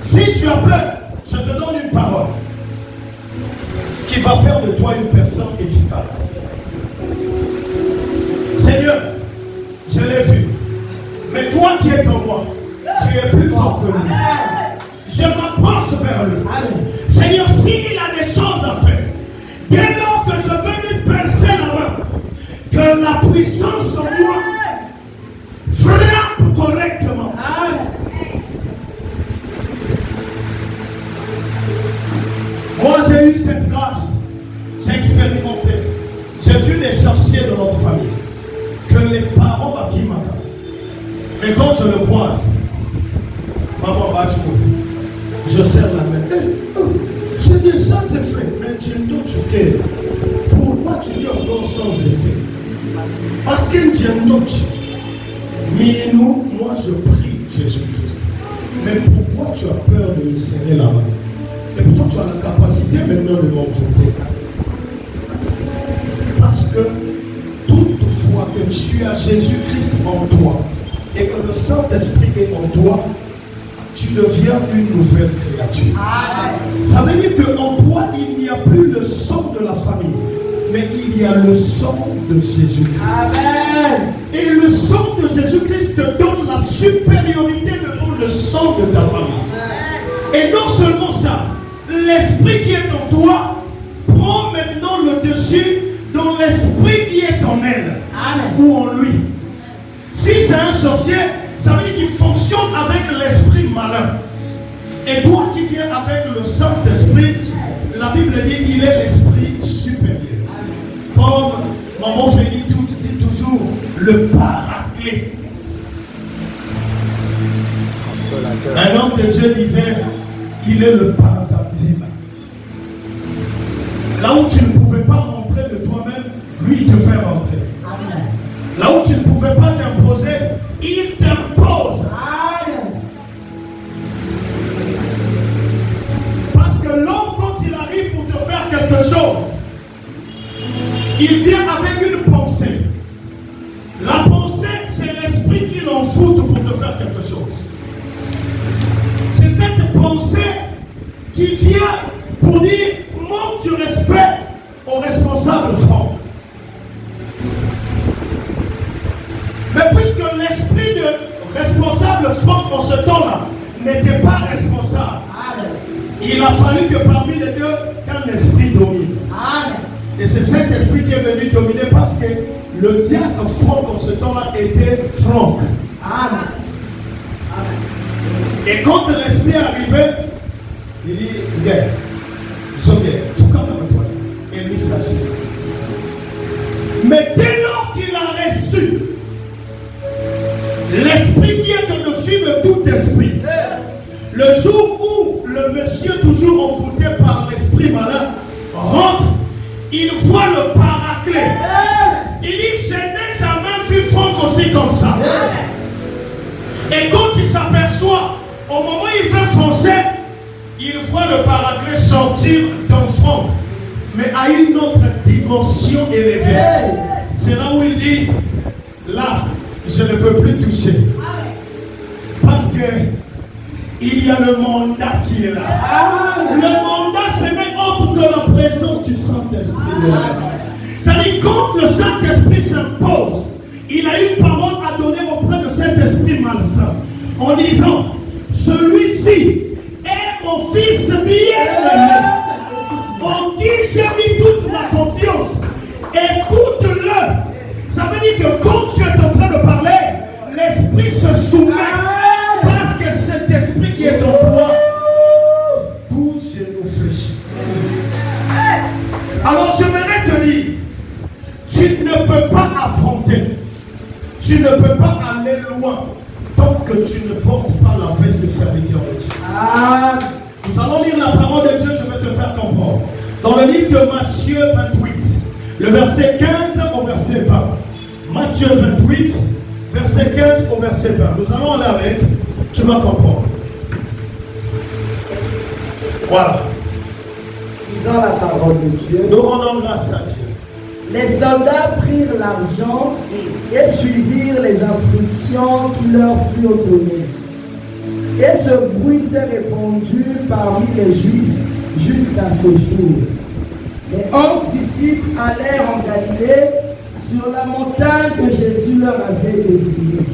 Si tu as peur, je te donne une parole qui va faire de toi une personne efficace. Seigneur, je l'ai vu. Mais toi qui es en moi, tu es plus fort que lui. Je m'approche vers lui. Seigneur, s'il a des choses à faire, dès lors que je veux lui percer la main, que la puissance en moi frappe correctement. Moi j'ai eu cette grâce, j'ai expérimenté. J'ai vu les sorciers de notre famille, que les parents m'accusent. Mais quand je le croise, maman Bachou, je serre la main. C'est des sans effets. Mais tu es pourquoi tu dis encore sans effet? Parce que Dieu note. Mais nous, moi je prie Jésus-Christ. Mais pourquoi tu as peur de me serrer la main? Et pourtant tu as la capacité maintenant de m'envoûter. Parce que toutefois que tu as Jésus-Christ en toi et que le Saint-Esprit est en toi, tu deviens une nouvelle créature. Amen. Ça veut dire qu'en toi, il n'y a plus le sang de la famille, mais il y a le sang de Jésus-Christ. Amen. Et le sang de Jésus-Christ te donne la supériorité devant le sang de ta famille. Amen. Et non seulement ça, l'esprit qui est en toi prend maintenant le dessus dans en elle. Amen. Ou en lui. Si c'est un sorcier, ça veut dire qu'il fonctionne avec l'esprit malin. Et toi qui viens avec le Saint-Esprit, la Bible dit il est l'esprit supérieur. Comme maman Félix dit toujours, le paraclet. Un homme de Dieu disait, il est le parasitime. Là où tu ne pouvais pas rentrer de toi-même, lui il te fait rentrer. Là où tu ne pouvais pas t'imposer, il t'impose. Parce que l'homme, quand il arrive pour te faire quelque chose, il vient avec une pensée. La pensée, c'est l'esprit qui l'envoûte pour te faire quelque chose. C'est cette pensée qui vient pour dire manque du respect aux responsables francs. Mais puisque l'esprit de responsable franc en ce temps-là n'était pas responsable, il a fallu que parmi les deux, qu'un esprit domine. Et c'est cet esprit qui est venu dominer parce que le diacre Franck en ce temps-là était Franck. Et quand l'esprit est arrivé, il dit, gars, ils sont bien, il faut quand même toi. Et lui s'agit. Mais dès lors qu'il a reçu l'esprit qui est au-dessus de tout esprit, le jour où le monsieur toujours envoûté par l'esprit malin rentre, il voit le paraclet. Il dit, je n'ai jamais vu Franck aussi comme ça. Et quand il s'aperçoit, au moment où il veut foncer, il voit le paraclet sortir d'un Franck, mais à une autre dimension élevée. C'est là où il dit, là, je ne peux plus toucher. Parce que il y a le mandat qui est là. Le mandat, c'est même autre que la présence du Saint-Esprit. C'est-à-dire, quand le Saint-Esprit s'impose, il a une parole à donner auprès de cet esprit malsain, en disant, celui-ci est mon fils bien-aimé, en qui j'ai mis toute ma confiance. Écoute-le. Ça veut dire que quand tu es en train de parler, l'esprit se soumet. Parce que cet esprit qui est en toi, tout genou fléchit. Alors j'aimerais te dire, tu ne peux pas affronter, tu ne peux pas aller loin tant que tu ne portes pas la veste de serviteur de Dieu. Nous allons lire la parole de Dieu, je vais te faire comprendre. Dans le livre de Matthieu 28, le verset 15 au verset 20. Matthieu 28, verset 15 au verset 20. Nous allons aller avec, tu vas comprendre. Voilà. Lisons la parole de Dieu. Nous rendons grâce à Dieu. Les soldats prirent l'argent et suivirent les instructions qui leur furent données. Et ce bruit s'est répandu parmi les Juifs jusqu'à ce jour. Les 11 disciples allèrent en Galilée sur la montagne que Jésus leur avait désignée.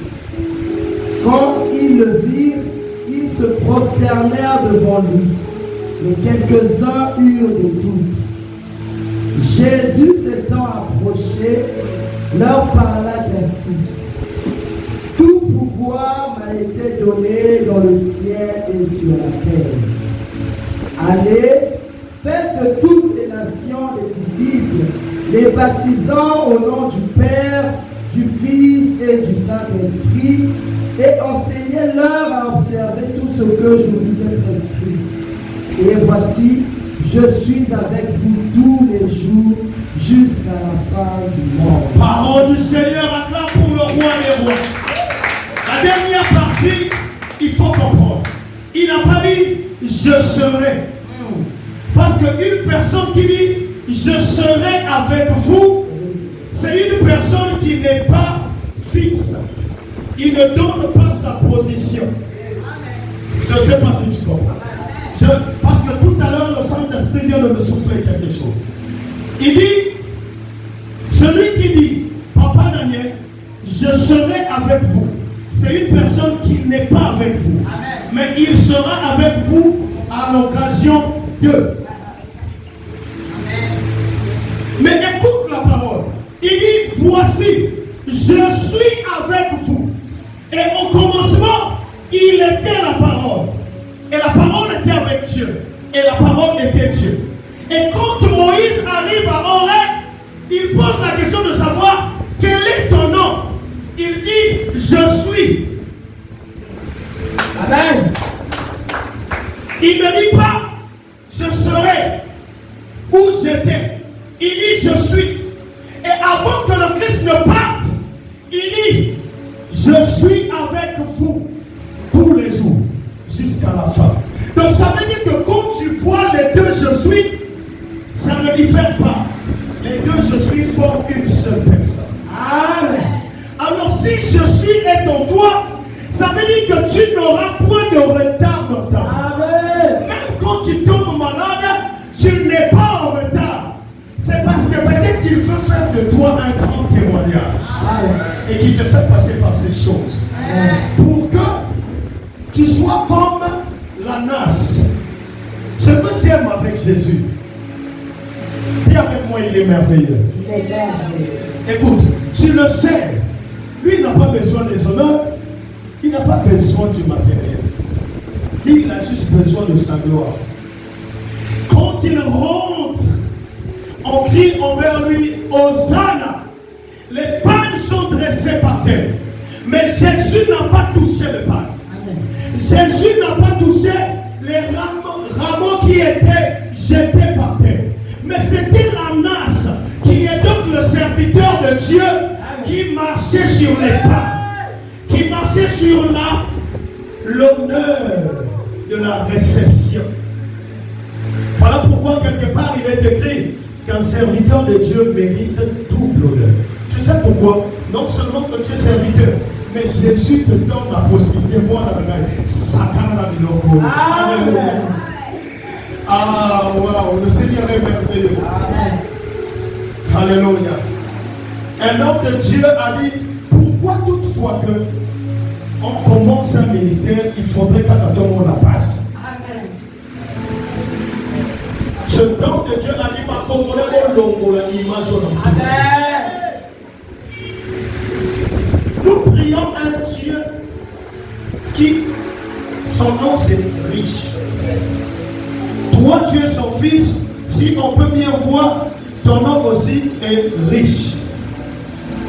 Quand ils le virent, ils se prosternèrent devant lui. Mais quelques-uns eurent des doutes. Jésus s'étant approché, leur parla ainsi. Tout pouvoir m'a été donné dans le ciel et sur la terre. Allez, faites de toutes les nations des disciples, les baptisant au nom du Père, du Fils et du Saint-Esprit, et enseignez-leur à observer tout ce que je vous ai prescrit. Et voici, je suis avec vous tous les jours jusqu'à la fin du monde. Parole du Seigneur, acclame pour le roi des rois. La dernière partie, il faut comprendre. Il n'a pas dit je serai. Parce qu'une personne qui dit je serai avec vous, c'est une personne qui n'est pas fixe. Il ne donne pas sa position. Je ne sais pas si tu comprends. Parce que tout à l'heure, le Saint-Esprit vient de me souffler quelque chose. Il dit, celui qui dit, Papa Daniel, je serai avec vous, c'est une personne qui n'est pas avec vous. Amen. Mais il sera avec vous à l'occasion de. Amen. Mais écoute la parole. Il dit, voici, je suis avec vous. Et au commencement, il était la parole. Et la parole était avec Dieu. Et la parole était Dieu. Et quand Moïse arrive à Horeb, il pose la question de savoir quel est ton nom. Il dit, je suis. Amen. Il ne dit pas, je serai où j'étais. Il dit, je suis. Et avant que le Christ ne parte, il dit, je suis avec vous tous les jours jusqu'à la fin. Donc ça veut dire que quand tu vois les deux je suis, ça ne diffère pas. Les deux je suis forment une seule personne. Amen. Alors si je suis est en toi, ça veut dire que tu n'auras point de retard dans ta vie. Amen. Même quand tu tombes malade, tu n'es pas en retard. C'est parce que peut-être qu'il veut faire de toi un grand témoignage. Amen. Et qu'il te fait passer par ces choses. Amen. Pour que tu sois comme l'Anas. Ce que j'aime avec Jésus, dis avec moi, il est merveilleux. Il est merveilleux. Écoute, tu le sais, lui n'a pas besoin des honneurs, il n'a pas besoin du matériel. Il a juste besoin de sa gloire. Quand il rentre, on crie envers lui, Hosanna. Les pannes sont dressées par terre. Mais Jésus n'a pas touché le pan. Jésus n'a pas touché les rameaux qui étaient jetés par terre. Mais c'était l'Anas qui est donc le serviteur de Dieu qui marchait sur les pas, qui marchait sur l'honneur de la réception. Voilà pourquoi quelque part il est écrit qu'un serviteur de Dieu mérite double honneur. Tu sais pourquoi? Non seulement que tu es serviteur, mais Jésus te donne la possibilité, moi la bagaille, Satan la biloko. Amen. Ah, waouh, le Seigneur est merveilleux. Amen. Alléluia. Un homme de Dieu a dit, pourquoi toutefois que on commence un ministère, il faudrait qu'Adam la passe. Amen. Ce homme de Dieu a dit, par contre, l'image. Amen. Nous prions un Dieu qui, son nom c'est riche. Toi tu es son fils, si on peut bien voir, ton nom aussi est riche.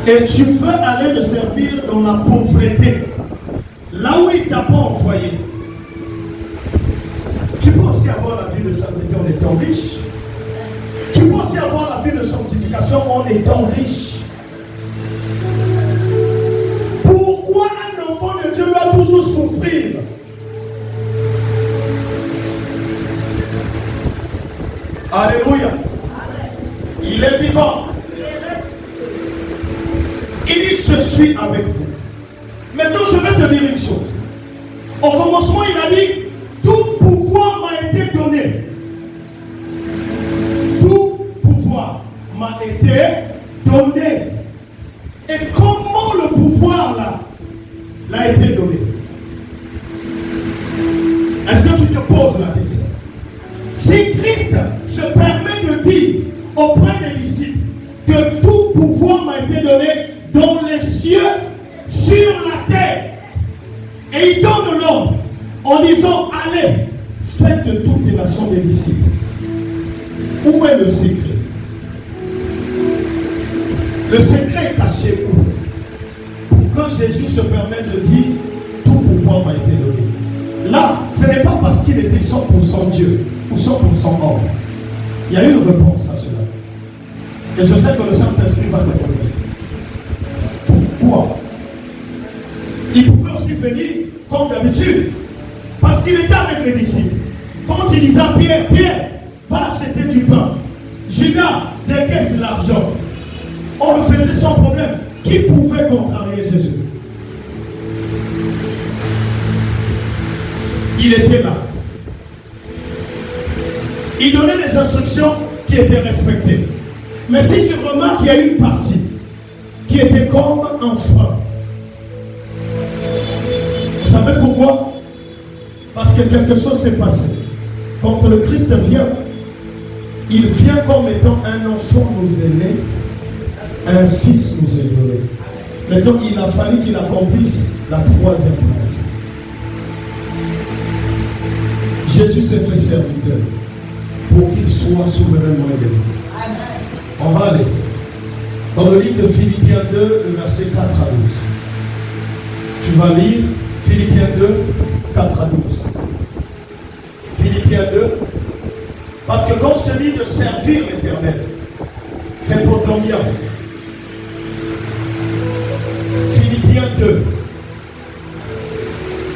Et tu veux aller le servir dans la pauvreté, là où il ne t'a pas envoyé. Tu peux aussi avoir la vie de sainteté en étant riche. Tu peux aussi avoir la vie de sanctification en étant riche. Pourquoi un enfant de Dieu doit toujours souffrir? Alléluia. Il est vivant. Il dit, je suis avec vous. Maintenant, je vais te dire une chose. Au commencement, il a dit, tout pouvoir m'a été donné. Tout pouvoir m'a été donné. Et comment le pouvoir là l'a été donné? Est-ce que tu te poses la question? Si Christ se permet de dire auprès des disciples que tout pouvoir m'a été donné dans les cieux, sur la terre, et il donne l'ordre en disant, allez, faites de toutes les nations des disciples. Où est le secret? Le secret est caché où? Pour que Jésus se permette de dire, tout pouvoir m'a été donné. Là, ce n'est pas parce qu'il était 100% Dieu ou 100% homme. Il y a une réponse à cela. Et je sais que le Saint-Esprit va te répondre. Pourquoi? Il pouvait aussi venir comme d'habitude. Parce qu'il était avec les disciples. Quand il disait à Pierre, Pierre, va acheter du pain. Judas, décaisse l'argent. On le faisait sans problème. Qui pouvait contrarier Jésus? Il était là. Il donnait des instructions qui étaient respectées. Mais si tu remarques, il y a une partie qui était comme un frein. Vous savez pourquoi? Parce que quelque chose s'est passé. Quand le Christ vient, il vient comme étant un enfant nous aîné Un fils nous est donné. Maintenant, il a fallu qu'il accomplisse la troisième place. Jésus s'est fait serviteur pour qu'il soit souverainement élevé. On va aller dans le livre de Philippiens 2, le verset 4 à 12. Tu vas lire Philippiens 2, 4 à 12. Philippiens 2. Parce que quand je te dis de servir l'Éternel, c'est pour ton bien. Philippiens 2,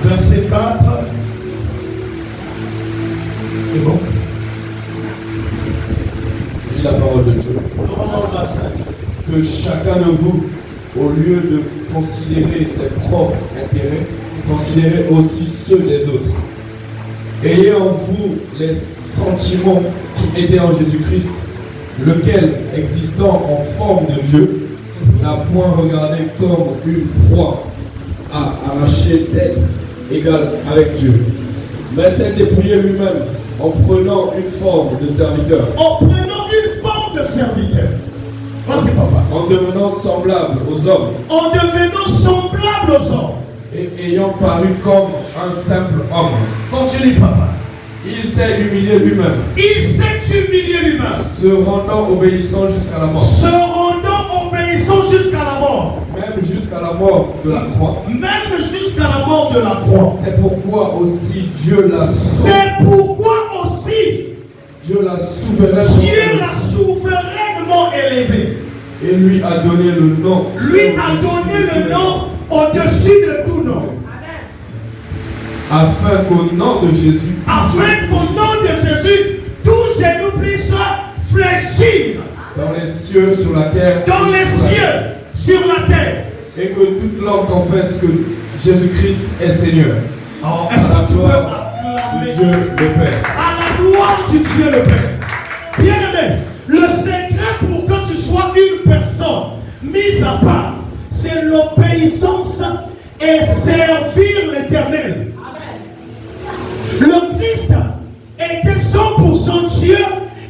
verset 4. C'est bon? Lis la parole de Dieu. Que chacun de vous, au lieu de considérer ses propres intérêts, considérez aussi ceux des autres. Ayez en vous les sentiments qui étaient en Jésus-Christ, lequel, existant en forme de Dieu, n'a point regardé comme une proie à arracher d'être égal avec Dieu, mais s'est dépouillé lui-même en prenant une forme de serviteur. En prenant une forme de serviteur. Vas-y, papa. En devenant semblable aux hommes. En devenant semblable aux hommes. Et ayant paru comme un simple homme. Continue, papa. Il s'est humilié lui-même. Il s'est humilié lui-même. Se rendant obéissant jusqu'à la mort. Se rendant obéissant jusqu'à la mort. Même jusqu'à la mort de la croix. Même jusqu'à la mort de la croix. C'est pourquoi aussi Dieu l'a. C'est pourquoi aussi Dieu l'a souverainement élevé. Et lui a donné le nom. Lui a donné le nom au-dessus de tout nom. Afin qu'au nom de Jésus. Afin qu'au nom de Jésus, tout genou puisse fléchir. Dans les cieux, sur la terre. Dans les cieux, sur la terre. Et que toute langue confesse que Jésus-Christ est Seigneur. Oh, est-ce que tu peux acclamer Dieu le Père. À la gloire du Dieu le Père. Bien-aimé, le secret pour que tu sois une personne mise à part, c'est l'obéissance et servir l'Éternel. Le Christ était 100% Dieu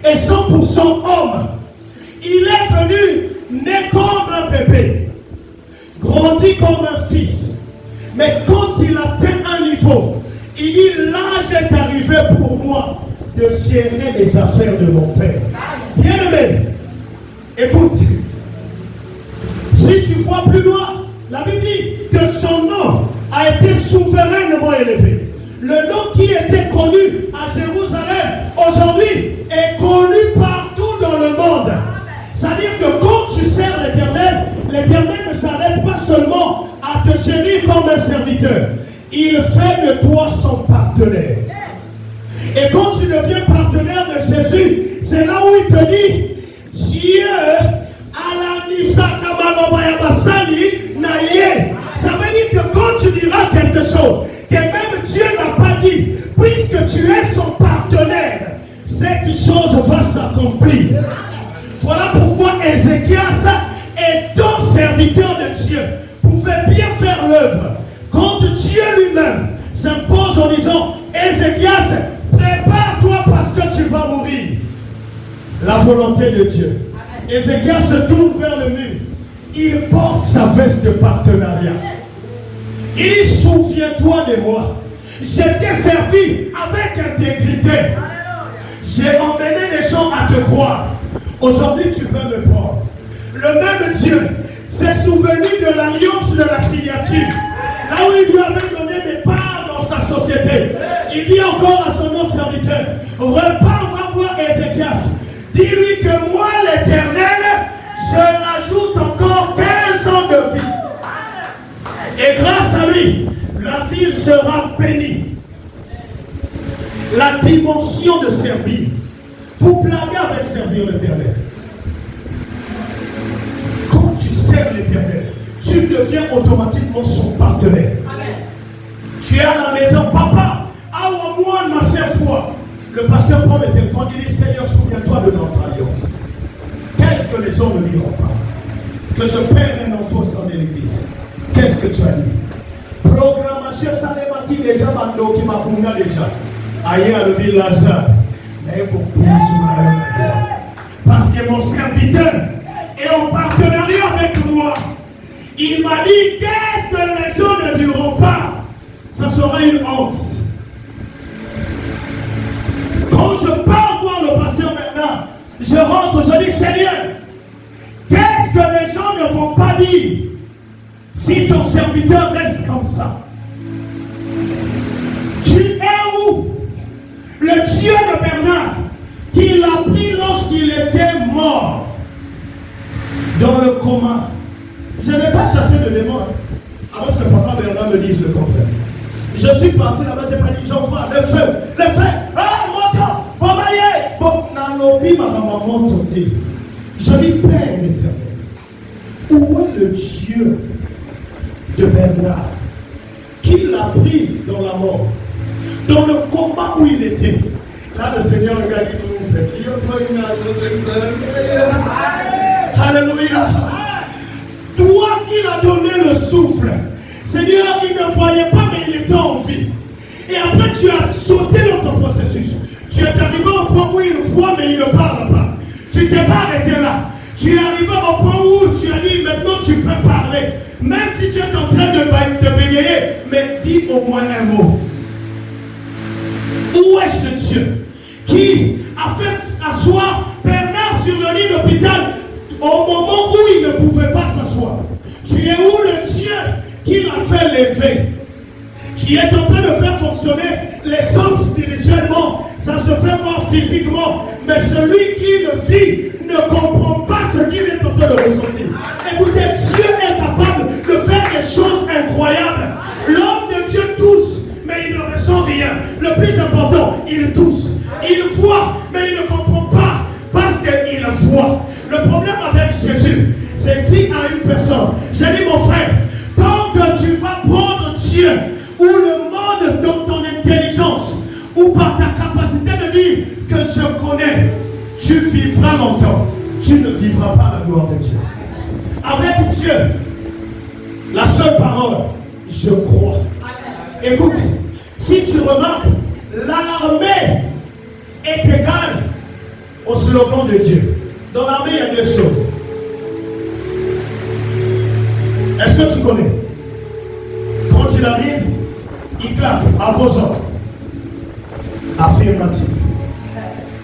et 100% homme. Il est venu né comme un bébé, grandi comme un fils. Mais quand il atteint un niveau, il dit l'âge est arrivé pour moi de gérer les affaires de mon Père. Bien-aimé, écoute, si tu vois plus loin, la Bible dit que son nom a été souverainement élevé. Le nom qui était connu à Jérusalem aujourd'hui est connu partout dans le monde. C'est-à-dire que quand tu sers l'Éternel, l'Éternel ne s'arrête pas seulement à te gérer comme un serviteur. Il fait de toi son partenaire. Et quand tu deviens partenaire de Jésus, c'est là où il te dit Dieu à la ça veut dire que quand tu diras quelque chose que même Dieu n'a pas dit, puisque tu es son partenaire, cette chose va s'accomplir. Voilà pourquoi Ézéchias, étant serviteur de Dieu, pouvait bien faire l'œuvre. Quand Dieu lui-même s'impose en disant Ézéchias, prépare-toi parce que tu vas mourir. La volonté de Dieu. Ézéchias se tourne vers le mur. Il porte sa veste de partenariat. Il dit, souviens-toi de moi. Je t'ai servi avec intégrité. J'ai emmené les gens à te croire. Aujourd'hui, tu veux me prendre. Le même Dieu s'est souvenu de l'alliance de la signature. Là où il lui avait donné des parts dans sa société. Il dit encore à son autre serviteur, repars, va voir Ézéchias. Dis-lui que moi, l'Éternel, je rajoute encore 15 ans de vie. Et grâce à lui, la ville sera bénie. La dimension de servir. Vous blaguez avec servir l'Éternel. Quand tu sers l'Éternel, tu deviens automatiquement son partenaire. Amen. Tu es à la maison, papa, à moi, ma sœur foi. Le pasteur prend le téléphone, il dit, Seigneur, souviens-toi de notre alliance. Qu'est-ce que les gens ne diront pas? Que je perds un enfant sans de l'église. Qu'est-ce que tu as dit? Programmation, ça n'est pas qui déjà, Mando, qui m'a pris déjà. Ailleurs, le dit Lazare. Mais pour parce que mon serviteur et en partenariat avec moi. Il m'a dit, qu'est-ce que les gens ne diront pas? Ça sera une honte. Quand je pars voir le pasteur Bernard, je rentre, je dis, Seigneur, qu'est-ce que les gens ne vont pas dire si ton serviteur reste comme ça? Tu es où? Le Dieu de Bernard, qui l'a pris lorsqu'il était mort, dans le coma. Je n'ai pas chassé le démon, avant que le papa Bernard me dise le contraire. Je suis parti là-bas, j'ai pas dit, j'envoie le feu, ah, moto, bon, maillé, bon, nalobi, ma maman, toté. Je dis, Père éternel, où est le Dieu de Bernard, qui l'a pris dans la mort, dans le combat où il était? Là, le Seigneur regarde, il dit, petit, alléluia. Toi qui l'as donné le souffle, Seigneur, il ne voyait pas, mais il était en vie. Et après, tu as sauté dans ton processus. Tu es arrivé au point où il voit, mais il ne parle pas. Tu t'es pas arrêté là. Tu es arrivé au point où tu as dit, maintenant tu peux parler. Même si tu es en train de bégayer, mais dis au moins un mot. Où est ce Dieu qui a fait asseoir Bernard sur le lit d'hôpital au moment où il ne pouvait pas s'asseoir? Tu es où le Dieu qui l'a fait lever? Qui est en train de faire fonctionner les sens spirituellement, ça se fait voir physiquement, mais celui qui le vit ne comprend pas ce qu'il est en train de ressentir. Écoutez, Dieu est capable de faire des choses incroyables. L'homme de Dieu tousse, mais il ne ressent rien. Le plus important, il tousse. Il voit, mais il ne comprend pas parce qu'il voit. Le problème avec Jésus, c'est dit à une personne, j'ai dit mon frère, tant que tu vas prendre Dieu, ou le monde dans ton intelligence, ou par ta capacité de dire que je connais, tu vivras longtemps. Tu ne vivras pas la gloire de Dieu. Avec Dieu, la seule parole, je crois. Écoute, si tu remarques, l'armée est égale au slogan de Dieu. Dans l'armée, il y a deux choses. Est-ce que tu connais? Quand il arrive, il claque à vos ordres. Affirmatif.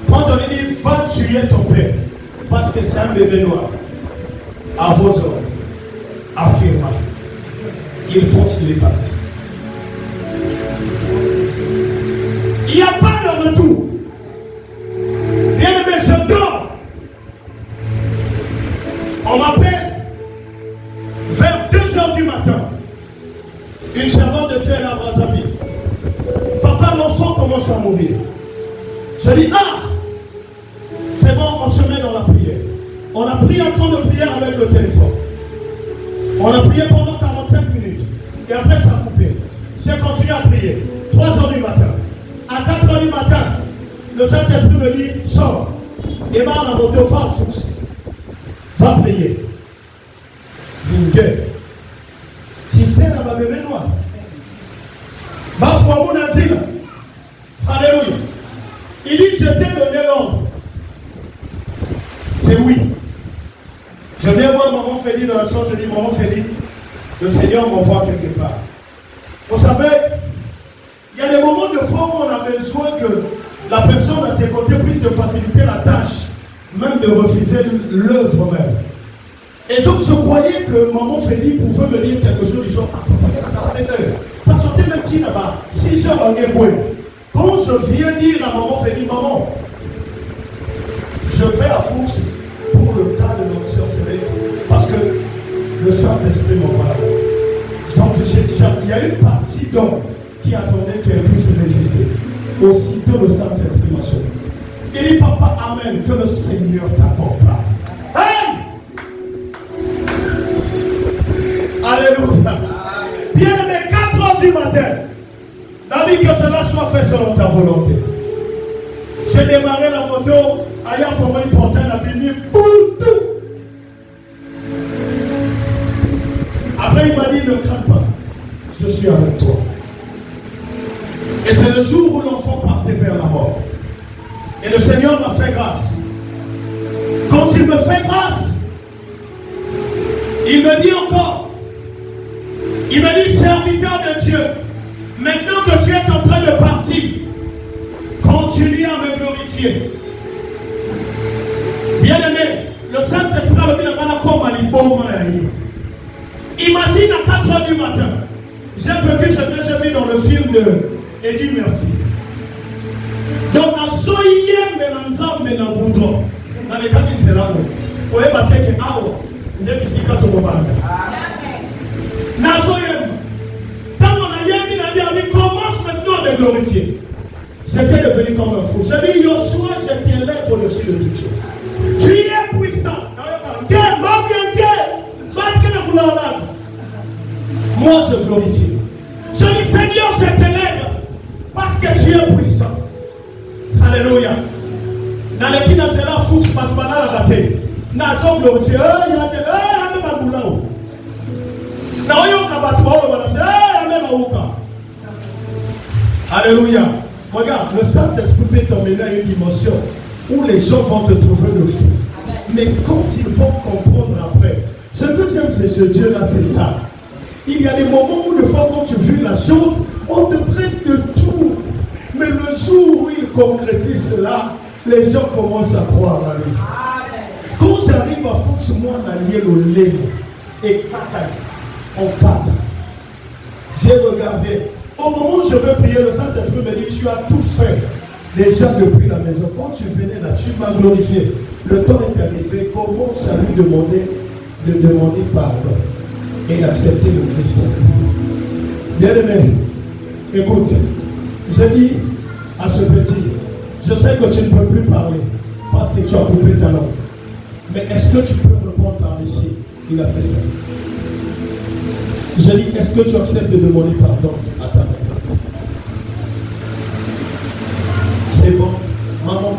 Quand on lui dit, va tuer ton père, parce que c'est un bébé noir, à vos ordres. Affirmatif. Il fonce, il est parti. Il n'y a pas de retour. Bien aimé, je dors. On m'appelle vers 2h du matin. Une servante de Dieu est là à Brazzaville. Papa, l'enfant commence à mourir. Je dis, ah, c'est bon, on se met dans la prière. On a pris un temps de prière avec le téléphone. On a prié pendant 45 minutes. Et après, ça a coupé. J'ai continué à prier. 3h du matin. À 4h du matin, le Saint-Esprit me dit, sors. Démarre la moto, va à Fuchs. Va prier. Vingue. Système à ma bébé noir. Bafouamou Nazila. Alléluia. Il dit, je t'ai donné l'ordre. C'est oui. Je viens voir maman Félie dans la chambre, je dis, maman Félie, le Seigneur m'envoie quelque part. Vous savez, il y a des moments de foi où on a besoin que la personne à tes côtés puisse te faciliter la tâche, même de refuser l'œuvre même. Et donc je croyais que maman Félie pouvait me dire quelque chose du genre, ah, papa, il y a 48 heures. Parce qu'on était même petit là-bas, 6 heures en Éboué. Quand je viens dire à maman Félie, maman, je vais à Fuchs pour le cas de notre soeur Céleste, parce que le Saint-Esprit m'envoie. Donc il y a une partie d'homme qui attendait qu'elle puisse résister. Aussitôt le Saint-Esprit m'a sauvé. Il dit, papa, amen, que le Seigneur t'accompagne. Hey! Alléluia. Bien aimé, 4h du matin, David, que cela soit fait selon ta volonté. J'ai démarré la moto, ailleurs formé porter la bénie, tout. Après, il m'a dit, ne crains pas, je suis avec toi. Et c'est le jour où l'enfant partait vers la mort. Et le Seigneur m'a fait grâce. Quand il me fait grâce, Il me dit encore, il me dit, serviteur de Dieu, maintenant que tu es en train de partir, continue à me glorifier. Bien-aimé, le Saint-Esprit a dit, imagine à 4 h du matin, j'ai vécu ce que j'ai vu dans le film de Eddie Murphy. Donc, à Soyem Mélanzam Mélangoudron, dans les cas qui là, vous voyez, Bateke Awa, Nebisika Tobobanda. Nazoyem, quand on a dit, commence maintenant à me glorifier. J'étais devenu comme un fou. J'ai dit, Yoshua, je t'élève au-dessus de toutes choses. Tu es puissant. Moi, je glorifie. Je dis, Seigneur, je t'élève parce que tu es puissant. Alléluia. Dans les qui n'ont pas la foot, pas de banane à la tête. Nazo glorifié. Il y a des gens Alléluia. Regarde, le Saint-Esprit peut t'emmener à une dimension où les gens vont te trouver le fou. Mais quand ils vont comprendre après, ce que j'aime c'est ce Dieu-là, c'est ça. Il y a des moments où, une fois quand tu vis la chose, on te traite de tout. Mais le jour où il concrétise cela, les gens commencent à croire à lui. Quand j'arrive à Fox, moi, on a lié le lait et Kakai en 4. J'ai regardé. Au moment où je veux prier, le Saint-Esprit me dit, tu as tout fait déjà depuis la maison. Quand tu venais là, tu m'as glorifié. Le temps est arrivé, commence à lui demander pardon et d'accepter le Christ. Bien-aimé, écoute, je dis à ce petit, je sais que tu ne peux plus parler parce que tu as coupé ta langue. Mais est-ce que tu peux répondre par ici? Il a fait ça. Je dis, est-ce que tu acceptes de demander pardon à ta mère? C'est bon, maman,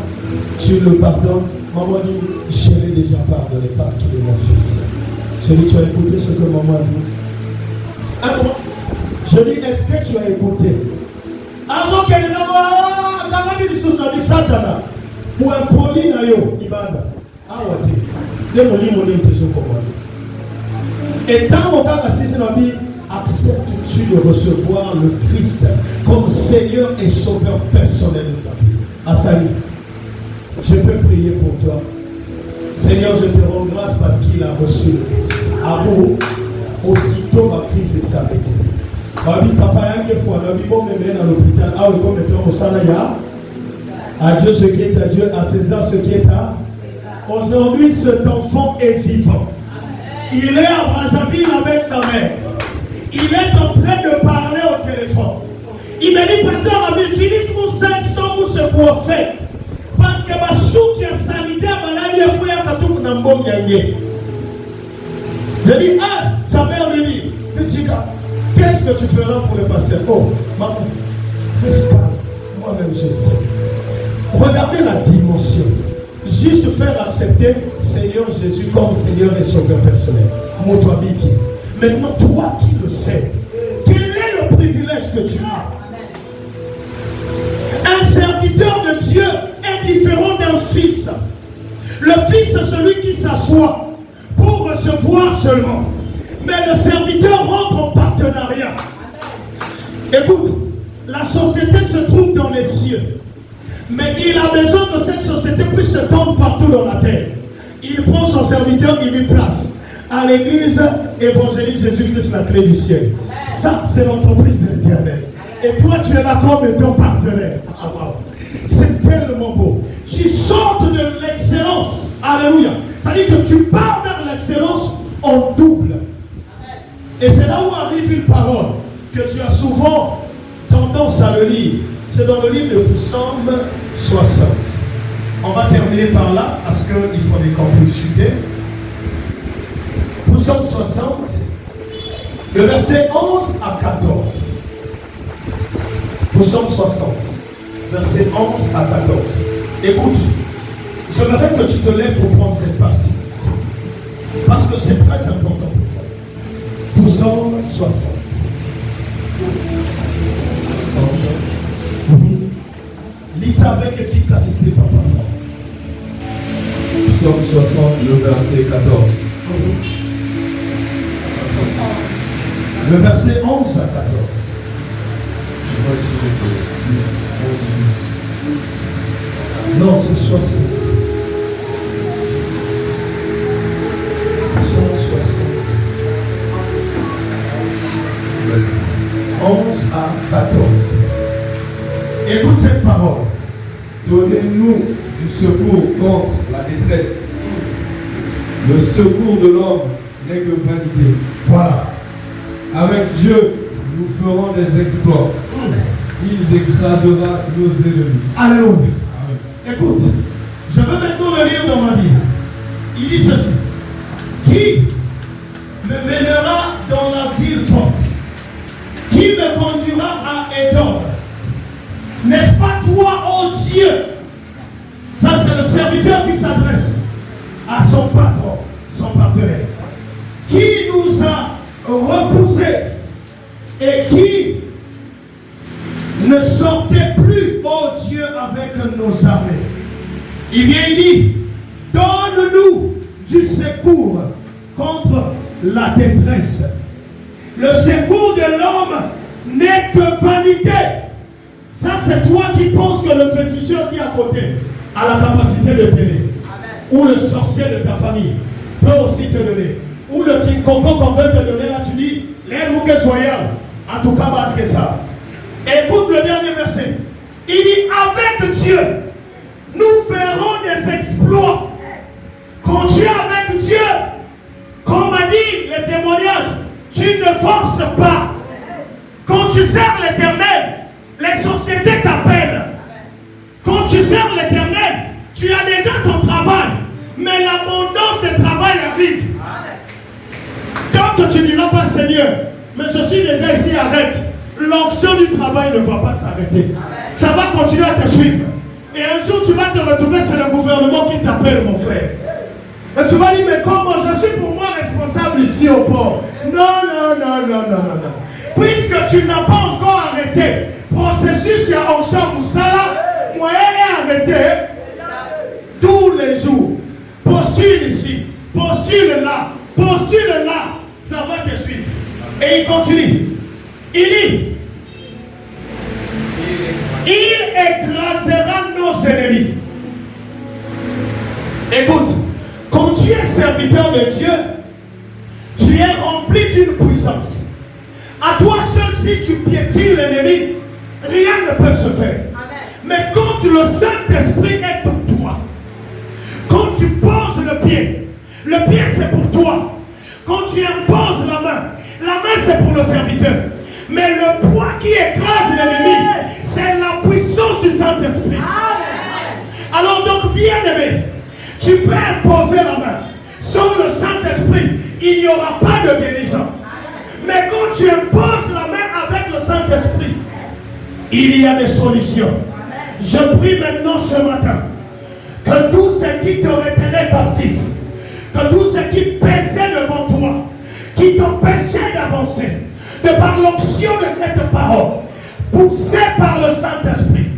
tu le pardonnes. Maman dit, je l'ai déjà pardonné parce qu'il est mon fils. Je dis, tu as écouté ce que maman dit? Alors, je dis, est-ce que tu as écouté? Alors qu'elle est là-bas, quand même, il dit, Satana, ou un poli na yo, ibada. Ah, ouais, de et tant au cas où acceptes-tu de recevoir le Christ comme Seigneur et Sauveur personnel de ta vie? Asali, je peux prier pour toi. Seigneur, je te rends grâce parce qu'il a reçu le Christ. À vous, aussitôt ma crise est s'arrêtée. Papa, il y a une fois, il bon me dans l'hôpital. Ah oui, comme étant au Salaya. À Dieu ce qui est à Dieu, à César ce qui est à. Aujourd'hui, cet enfant est vivant. Il est à Brazzaville avec sa mère. Il est en train de parler au téléphone. Il me dit, pasteur, mais finisse mon 500 ou ce qu'on fait. Parce que ma soupe qui est sanitaire, il a fouillé à tout le monde. Je dis, ah, sa mère lui dit, petit gars, qu'est-ce que tu feras pour le patient? Oh, maman, n'est-ce pas? Moi-même, je sais. Regardez la dimension. Juste faire accepter Seigneur Jésus comme Seigneur et Sauveur personnel. Moutouabiki. Maintenant, toi qui le sais, quel est le privilège que tu as? Un serviteur de Dieu est différent d'un fils. Le fils, c'est celui qui s'assoit pour recevoir seulement. Mais le serviteur rentre en partenariat. Écoute, la société se trouve dans les cieux. Mais il a besoin que cette société puisse se tendre partout dans la terre. Il prend son serviteur, il lui place. À l'église évangélique Jésus-Christ, la clé du ciel. Ça, c'est l'entreprise de l'Éternel. Et toi, tu es là comme ton partenaire. Ah, wow. C'est tellement beau. Tu sortes de l'excellence. Alléluia. Ça dit que tu pars vers l'excellence en double. Et c'est là où arrive une parole que tu as souvent tendance à le lire. C'est dans le livre de Psaume 60. On va terminer par là parce qu'il faut qu'on puisse chuter. Psaume 60, le verset 11 à 14. Psaume 60, verset 11 à 14. Écoute, j'aimerais que tu te lèves pour prendre cette partie. Parce que c'est très important. Psaume 60. Lis ça avec efficacité, papa. Psaume 60, le verset 14. Le verset 11 à 14. Je vois ici le 11. Non, c'est 60. 11 à 14. Écoute cette parole. Donnez-nous du secours contre la détresse. Le secours de l'homme n'est que vanité. Voilà. Avec Dieu, nous ferons des exploits. Il écrasera nos ennemis. Alléluia. Amen. Écoute, je veux maintenant le lire dans ma Bible. Il dit ceci. Qui me mènera dans la ville forte? Qui me conduira à Édom? N'est-ce pas toi, oh Dieu? Ça, c'est le serviteur qui s'adresse à son patron, son partenaire. Qui nous a repoussés et qui ne sortait plus, oh Dieu, avec nos armées. Il vient, il dit, donne-nous du secours contre la détresse. Le secours de l'homme n'est que vanité. Ça, c'est toi qui penses que le féticheur qui est à côté a la capacité de t'aider. Ou le sorcier de ta famille peut aussi te donner. Ou le petit coco qu'on veut te donner, là tu dis, l'air que soyal, en tout cas, pas que ça. Écoute le dernier verset. Il dit, avec Dieu, nous ferons des exploits. Quand tu es avec Dieu, comme a dit le témoignage, tu ne forces pas. Quand tu sers l'Éternel, les sociétés t'appellent. Quand tu sers l'Éternel, tu as déjà ton travail, mais l'abondance de travail arrive. Tant que tu ne diras pas, Seigneur, mais je suis déjà ici, arrête. L'onction du travail ne va pas s'arrêter. Ça va continuer à te suivre. Et un jour, tu vas te retrouver, c'est le gouvernement qui t'appelle, mon frère. Et tu vas dire, mais comment je suis pour moi responsable ici au port? Non. Puisque tu n'as pas encore arrêté, processus, il y a onction Moussala, moyen est arrêté tous les jours. Postule ici, postule là, ça va te suivre. Et il continue. Il dit, il écrasera nos ennemis. Écoute, quand tu es serviteur de Dieu, tu es rempli d'une puissance. À toi seul, si tu piétines l'ennemi, rien ne peut se faire. Amen. Mais quand le Saint-Esprit est en toi, quand tu poses le pied c'est pour toi. Quand tu imposes la main c'est pour le serviteur. Mais le poids qui écrase l'ennemi, c'est la puissance du Saint-Esprit. Alors donc, bien-aimé, tu peux imposer la main. Sans le Saint-Esprit, il n'y aura pas de guérison. Mais quand tu imposes la main avec le Saint-Esprit, il y a des solutions. Je prie maintenant ce matin que tous ceux qui te retenaient captif, que tous ceux qui pesaient devant toi, qui t'empêchaient d'avancer, de par l'onction de cette parole, poussé par le Saint-Esprit,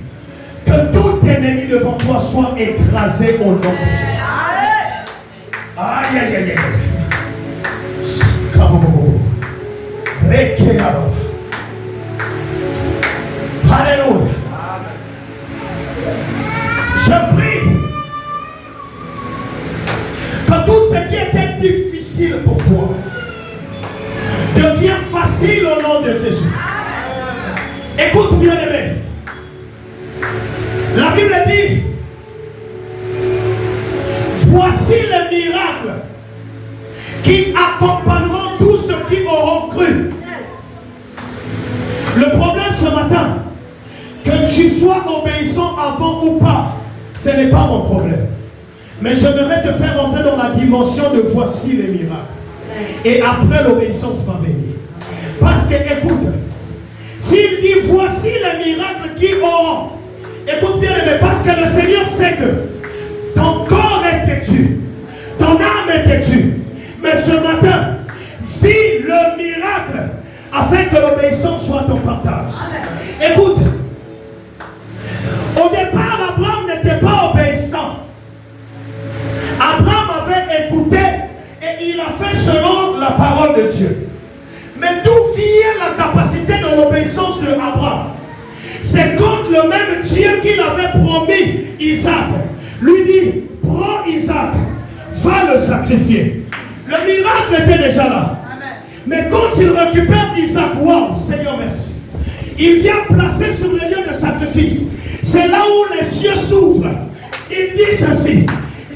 que tout ennemi devant toi soit écrasé au nom de Jésus. Aïe. Alléluia. Je prie que tout ce qui était difficile pour toi devient facile au nom de Jésus. Écoute bien aimé. La Bible dit, voici les miracles qui accompagneront tous ceux qui auront cru. Le problème ce matin, que tu sois obéissant avant ou pas, ce n'est pas mon problème. Mais j'aimerais te faire entrer dans la dimension de voici les miracles. Et après l'obéissance va venir. Parce que écoute, s'il dit voici les miracles qui auront, écoute bien aimé, parce que le Seigneur sait que ton corps est têtu, ton âme est têtue. Mais ce matin, vis le miracle afin que l'obéissance soit ton partage. Écoute, au départ, Abraham n'était pas obéissant. Abraham avait écouté et il a fait selon la parole de Dieu. Mais d'où vient capacité de l'obéissance de Abraham, c'est quand le même Dieu qui l'avait promis Isaac lui dit, prends Isaac, va le sacrifier. Le miracle était déjà là. Mais quand il récupère Isaac, wow, Seigneur merci, il vient placer sur le lieu de sacrifice. C'est là où les cieux s'ouvrent. Il dit ceci,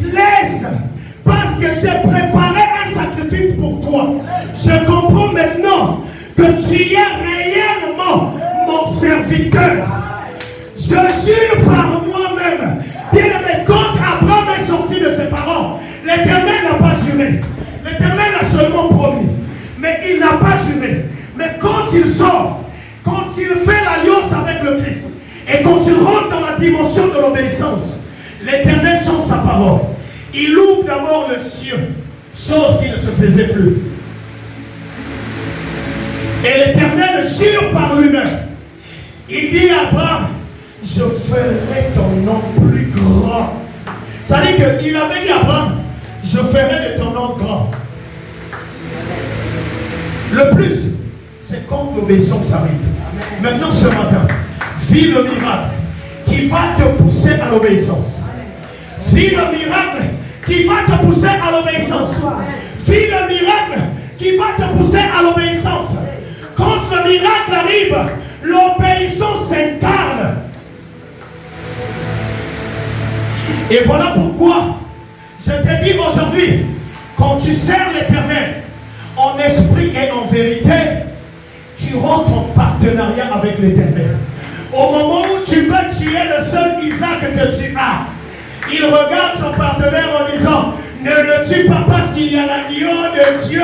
laisse, parce que j'ai préparé un sacrifice pour toi. Je comprends maintenant que tu es réellement mon serviteur. Je jure par moi-même. Bien aimé, quand Abraham est sorti de ses parents, l'Éternel n'a pas juré. L'Éternel a seulement promis. Mais il n'a pas juré. Mais quand il sort, quand il fait l'alliance avec le Christ, et quand il rentre dans la dimension de l'obéissance, l'Éternel change sa parole. Il ouvre d'abord le ciel, chose qui ne se faisait plus. Et l'Éternel jure par lui-même. Il dit à Abraham, je ferai ton nom plus grand. Ça veut dire qu'il avait dit à Abraham, je ferai de ton nom grand. Le plus, c'est quand l'obéissance arrive. Maintenant ce matin, vis le miracle qui va te pousser à l'obéissance. Vis le miracle qui va te pousser à l'obéissance. Vis le miracle qui va te pousser à l'obéissance. Quand le miracle arrive, l'obéissance s'incarne. Et voilà pourquoi je te dis aujourd'hui, quand tu sers l'Éternel en esprit et en vérité, tu rentres en partenariat avec l'Éternel. Au moment où tu veux tuer le seul Isaac que tu as, il regarde son partenaire en disant, ne le tue pas parce qu'il y a l'agneau de Dieu